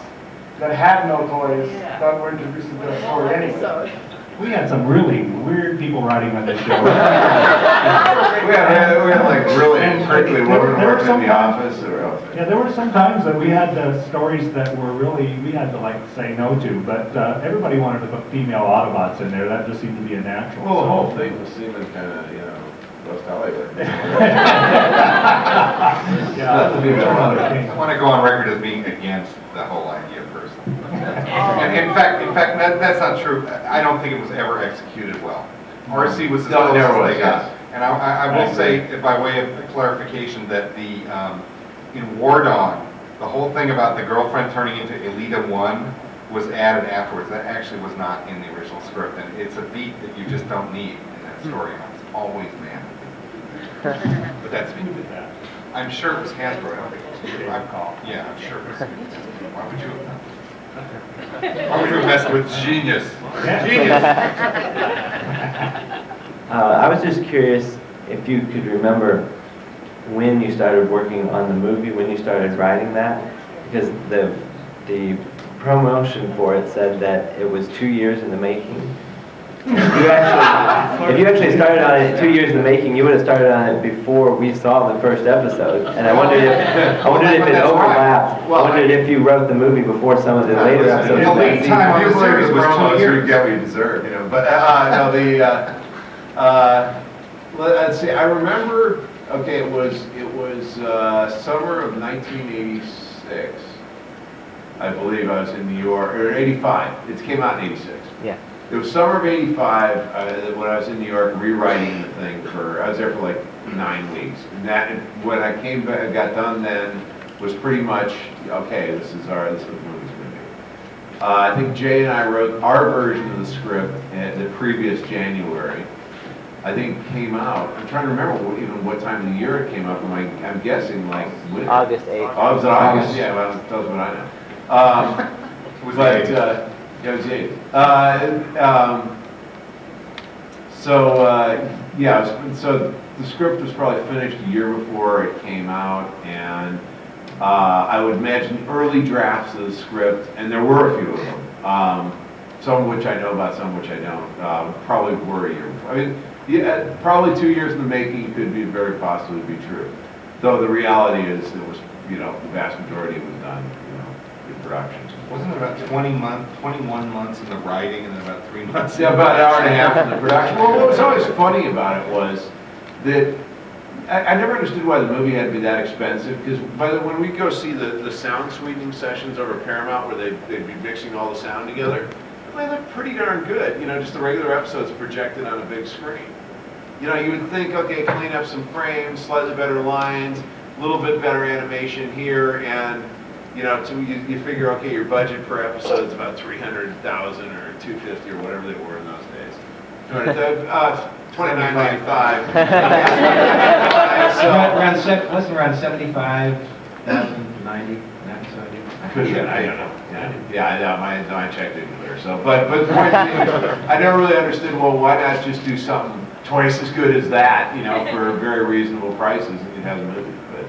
that had no toys that were introduced into the story anyway? We had some really weird people writing on this show. we had like really prickly women working in the office. Yeah, there were some times that we had stories that were really, we had to like say no to, but everybody wanted to put female Autobots in there. That just seemed to be a natural. Well, the whole thing was seeming kind of, West Hollywood. I want to go on record as being against the whole idea personally. In fact, that's not true. I don't think it was ever executed well. RC was as No, it close never as was, they got. And I will say, by way of clarification, that in War Dog, the whole thing about the girlfriend turning into Elita 1 was added afterwards. That actually was not in the original script, and it's a beat that you just don't need in that story. It's always man. But that's me. I'm sure it was Hasbro. I don't think it was. Yeah, I'm sure it was. Why would you have messed with genius? Genius! I was just curious if you could remember when you started working on the movie, when you started writing that, because the promotion for it said that it was 2 years in the making. If you actually started on it 2 years in the making, you would have started on it before we saw the first episode. And I wondered if it overlapped. I wondered if you wrote the movie before some of the later episodes. The lead time on the series was 2 years. You get what you deserve, you know. But let's see. I remember. Okay, it was summer of 1986. I believe I was in New York, or 85. It came out in 86. Yeah. It was summer of 85 when I was in New York rewriting the thing I was there for like 9 weeks. And when I came back, got done then, was pretty much, okay, this is what the movie's going to be. I think Jay and I wrote our version of the script the previous January. I think it came out, I'm trying to remember what time of the year it came out, I'm guessing like winter. August 8th. Oh, it was August, yeah, well, that tells what I know. Was but, it? yeah, it was 8th. So the script was probably finished a year before it came out, and I would imagine early drafts of the script, and there were a few of them, some of which I know about, some of which I don't, probably were a year before. I mean, yeah, probably 2 years in the making could be very possibly be true. Though the reality is it was, the vast majority was done, in production. Wasn't it about 21 months in the writing and then about 3 months? Yeah, about an hour and a half in the production. Well, what was always funny about it was that I never understood why the movie had to be that expensive, because when we go see the sound sweetening sessions over Paramount where they'd be mixing all the sound together, they look pretty darn good, just the regular episodes projected on a big screen. You would think, okay, clean up some frames, slightly better lines, a little bit better animation here, and you figure, okay, your budget per episode is about $300,000 or $250,000 or whatever they were in those days. $29.95. Around 75, 90. Could have been, I don't know. Yeah, my check didn't clear. So, but the point is, I never really understood. Well, why not just do something twice as good as that? For very reasonable prices, and you'd have the movie. But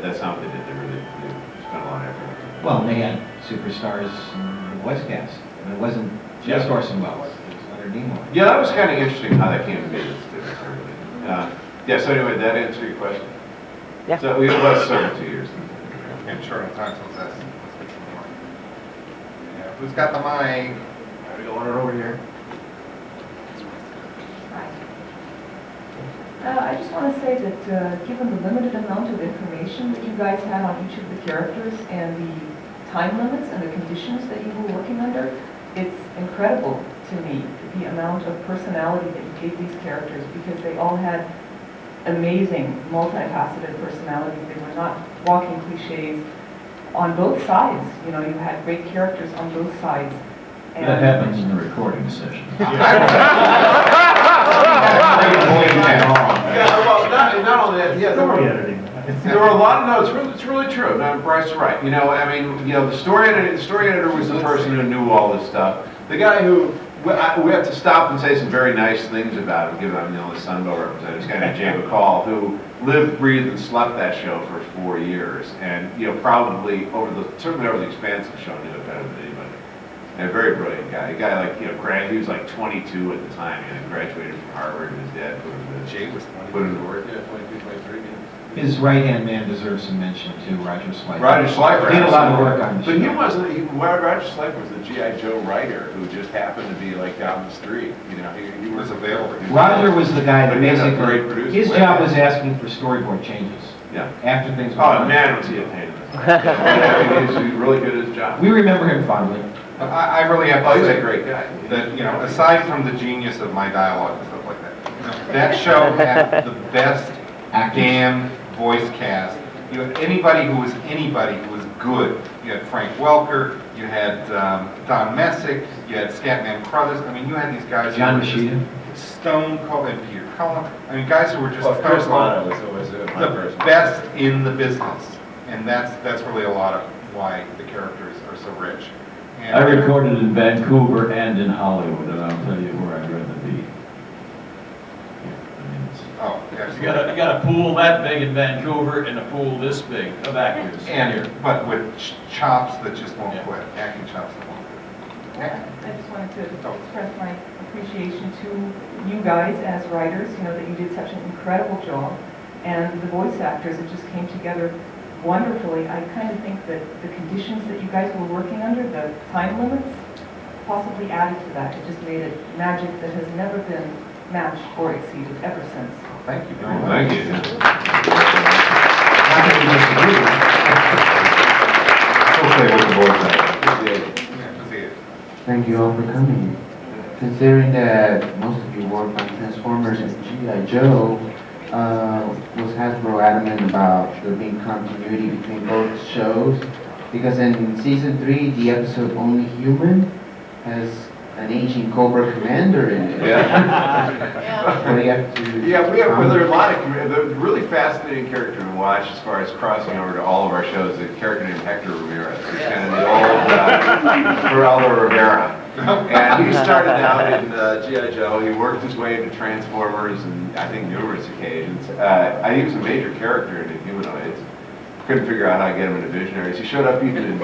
that's not what they did. They spent a lot of effort. Well, they had superstars in the voice cast. And it wasn't just Orson Welles. It was Leonard Nimoy. Yeah, that was kind of interesting how that came to be. So anyway, that answer your question. Yeah. So it was sort of 2 years. I'm sure on time, so let's get some more. Yeah, who's got the mic? We got one over here. I just want to say that given the limited amount of information that you guys had on each of the characters and the time limits and the conditions that you were working under, it's incredible to me the amount of personality that you gave these characters, because they all had amazing, multifaceted personalities. They were not walking cliches on both sides. You had great characters on both sides. And that happens in the recording session. Not only that, Story editing. There were a lot of notes. It's really true. No, Bryce is right. The story editor was the person who knew all this stuff. The guy who we have to stop and say some very nice things about him. Give him, the Sunbow representative, this guy named Jay McCall, who lived, breathed, and slept that show for 4 years, and probably certainly over the expanse of the show knew it better than anybody. And a very brilliant guy. A guy he was like 22 at the time. He graduated from Harvard, and his dad put him to Jay was 22 to work. Yeah, 22, 23. His right-hand man deserves some mention too, Roger Schleifer. Roger Schleifer. He did a lot of work on the show. But Roger Schleifer was the G.I. Joe writer who just happened to be down the street. He was available. Roger was the guy that basically, his job was asking for storyboard changes. Yeah. After things were Oh, done. man, was he a pain in the Yeah, he's really good at his job. We remember him fondly. I really have Oh, to he's a say great guy. that, you know, aside from the genius of my dialogue and stuff like that, you know, that show had the best damn voice cast. You had anybody who was good. You had Frank Welker, you had Don Messick, you had Scatman Crothers. I mean, you had these guys. John who were Machida. just Stone Cold and Peter Cullen. I mean, guys who were just Chris Lano was always the best in the business, and that's really a lot of why the characters are so rich. And I recorded in Vancouver and in Hollywood, and I'll tell you where I'd rather be. Oh, You got a pool that big in Vancouver and a pool this big of actors here. But with chops that just won't quit, acting chops that won't quit. I just wanted to express my appreciation to you guys as writers, you know, that you did such an incredible job. And the voice actors, it just came together wonderfully. I kind of think that the conditions that you guys were working under, the time limits, possibly added to that. It just made it magic that has never been matched or exceeded ever since. Thank you very much. Thank you. Thank you all for coming. Considering that most of you work on Transformers and G.I. Joe, was Hasbro adamant about there being continuity between both shows? Because in season 3, the episode Only Human has an aging Cobra Commander in it. Yeah. So you have to Yeah, there are a lot of the really fascinating character to watch as far as crossing over to all of our shows. A character named Hector Ramirez. He's kind of the old Geraldo Rivera. And he started out in G.I. Joe. He worked his way into Transformers and I think numerous occasions. I think he was a major character in Humanoids. Couldn't figure out how to get him into Visionaries. He showed up even in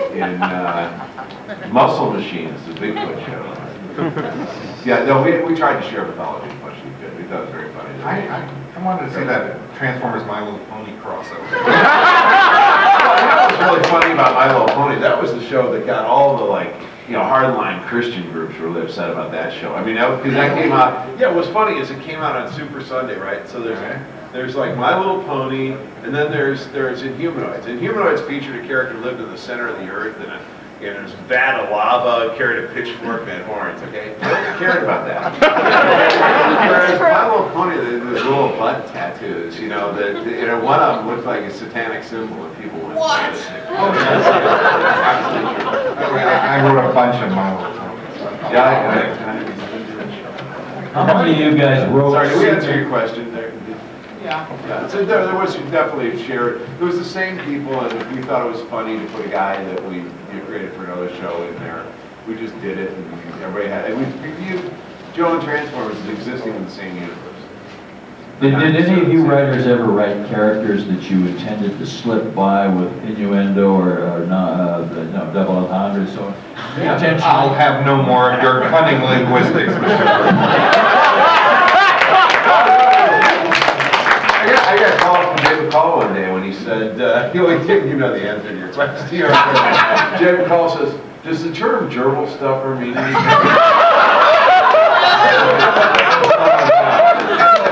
Muscle Machines, the Bigfoot show. Yeah, no, we tried to share mythology as much as we could. We thought it was very funny. I wanted to see that Transformers My Little Pony crossover. That was really funny about My Little Pony. That was the show that got all the hardline Christian groups really upset about that show. I mean, because that came out. Yeah, what was funny is it came out on Super Sunday, right? So there's like My Little Pony, and then there's Inhumanoids. Inhumanoids featured a character who lived in the center of the earth in this vat of lava, carried a pitchfork and had horns, okay? Nobody cared about that. Whereas My Little Pony, those little butt tattoos, one of them looked like a satanic symbol and people went crazy. Oh, I wrote a bunch of My Little Ponies. How many of you guys wrote? Sorry, did we answer your question there? Yeah. So there was definitely shared. It was the same people, and we thought it was funny to put a guy that we created for another show in there. We just did it, and everybody had. And we viewed Joe and Transformers as existing in the same universe. Did any of you writers ever write characters that you intended to slip by with innuendo or double entendre or so? I'll have no more of your cunning linguistics, Mr. I got a call from Jim Call one day when he said, you know the answer to your question. Jim Call says, does the term gerbil stuffer mean anything?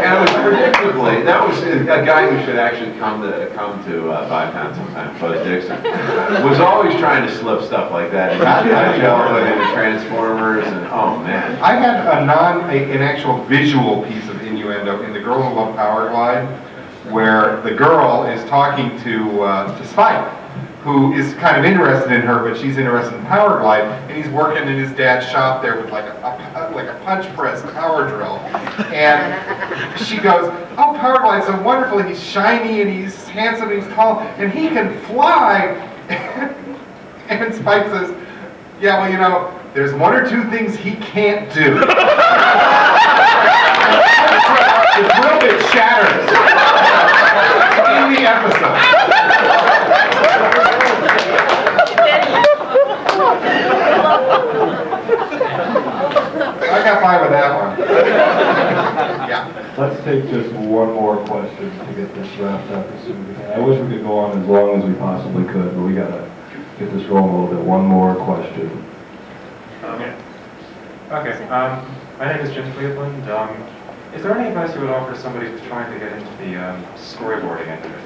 And it was predictably, that was a guy who should actually come to BotCon sometime, Bud Dixon, was always trying to slip stuff like that into G.I. Joe and into Transformers, and oh man. I had an actual visual piece of innuendo in The Girl Who Loved Power Glide, where the girl is talking to Spike, who is kind of interested in her, but she's interested in Power Glide, and he's working in his dad's shop there with like a punch press power drill, and she goes, "Oh, Power Glide's so wonderful. He's shiny and he's handsome and he's tall and he can fly." And Spike says, "Yeah, well, there's one or two things he can't do." The drill bit shatters in the episode. I got by with that one. Yeah. Let's take just one more question to get this wrapped up as soon as we can. I wish we could go on as long as we possibly could, but we gotta get this rolling a little bit. One more question. Okay. My name is Jim Cleveland. Is there any advice you would offer somebody who's trying to get into the storyboarding end of it?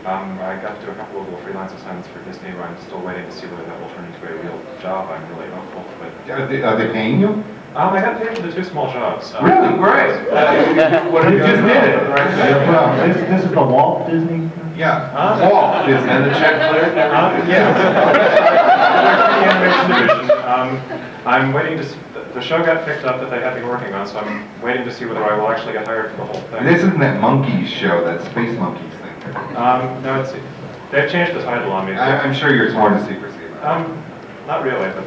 I got to do a couple of little freelance assignments for Disney, but I'm still waiting to see whether that will turn into a real job. I'm really hopeful, but... Are they paying you? I got paid for the 2 small jobs. Really? Great. What You just did it, right? This is the Walt Disney? Yeah. Walt Disney. And the check cleared? Yeah. The animation division. I'm waiting to see, the show got picked up that they had me working on, so I'm waiting to see whether I will actually get hired for the whole thing. This isn't that Monkeys show, that Space Monkeys thing. No, they've changed the title on me. I'm sure you're sworn to secrecy. Not really, but...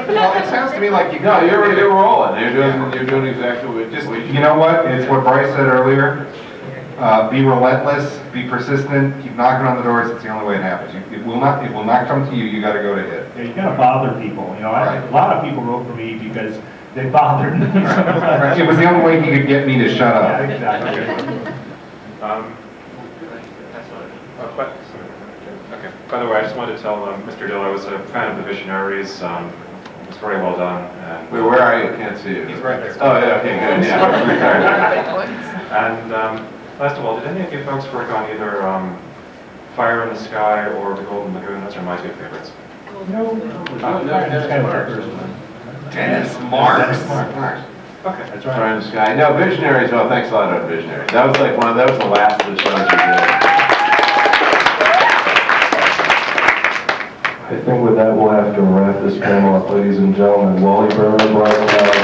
Well, it sounds to me like you're rolling. You're doing exactly what Just, you know what? It's what Bryce said earlier. Be relentless, be persistent, keep knocking on the doors. It's the only way it happens. It will not come to you. You got to go to it. Yeah, you gotta bother people, you know, a lot of people wrote for me because they bothered me. It was the only way he could get me to shut up. Yeah, exactly. Okay. By the way, I just wanted to tell Mr. Dille I was a fan of the Visionaries. It's very well done. And Wait, where are you? Can't see you. He's right there. Oh, yeah, okay, good, yeah. And last of all, did any of you folks work on either Fire in the Sky or The Golden Lagoon? Those are my 2 favorites. Dennis Marks. Okay. That's right. Fire in the Sky. No, Visionaries, well, thanks a lot on Visionaries. That was like that was the last of the shows we did. I think with that, we'll have to wrap this panel up, ladies and gentlemen. Wally Burr, Bryce Malek,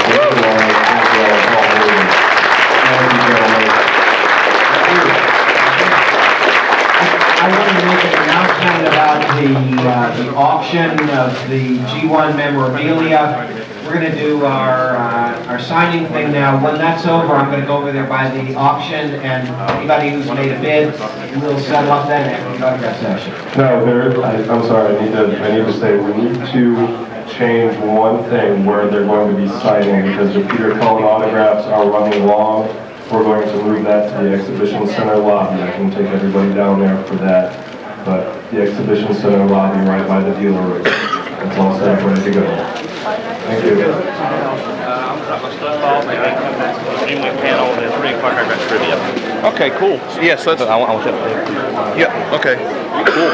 I wanted to make an announcement about the auction of the G1 memorabilia. We're going to do our signing thing now. When that's over, I'm going to go over there by the auction, and anybody who's made a bid, we'll settle up then after the autograph session. No, I'm sorry, I need to say, we need to change one thing where they're going to be signing, because the Peter Cullen autographs are running long. We're going to move that to the Exhibition Center lobby. I can take everybody down there for that, but the Exhibition Center lobby right by the dealer room. That's all set up, ready to go. Thank you. Okay, cool. Yes, let's. I want that. Yeah. Okay. Cool.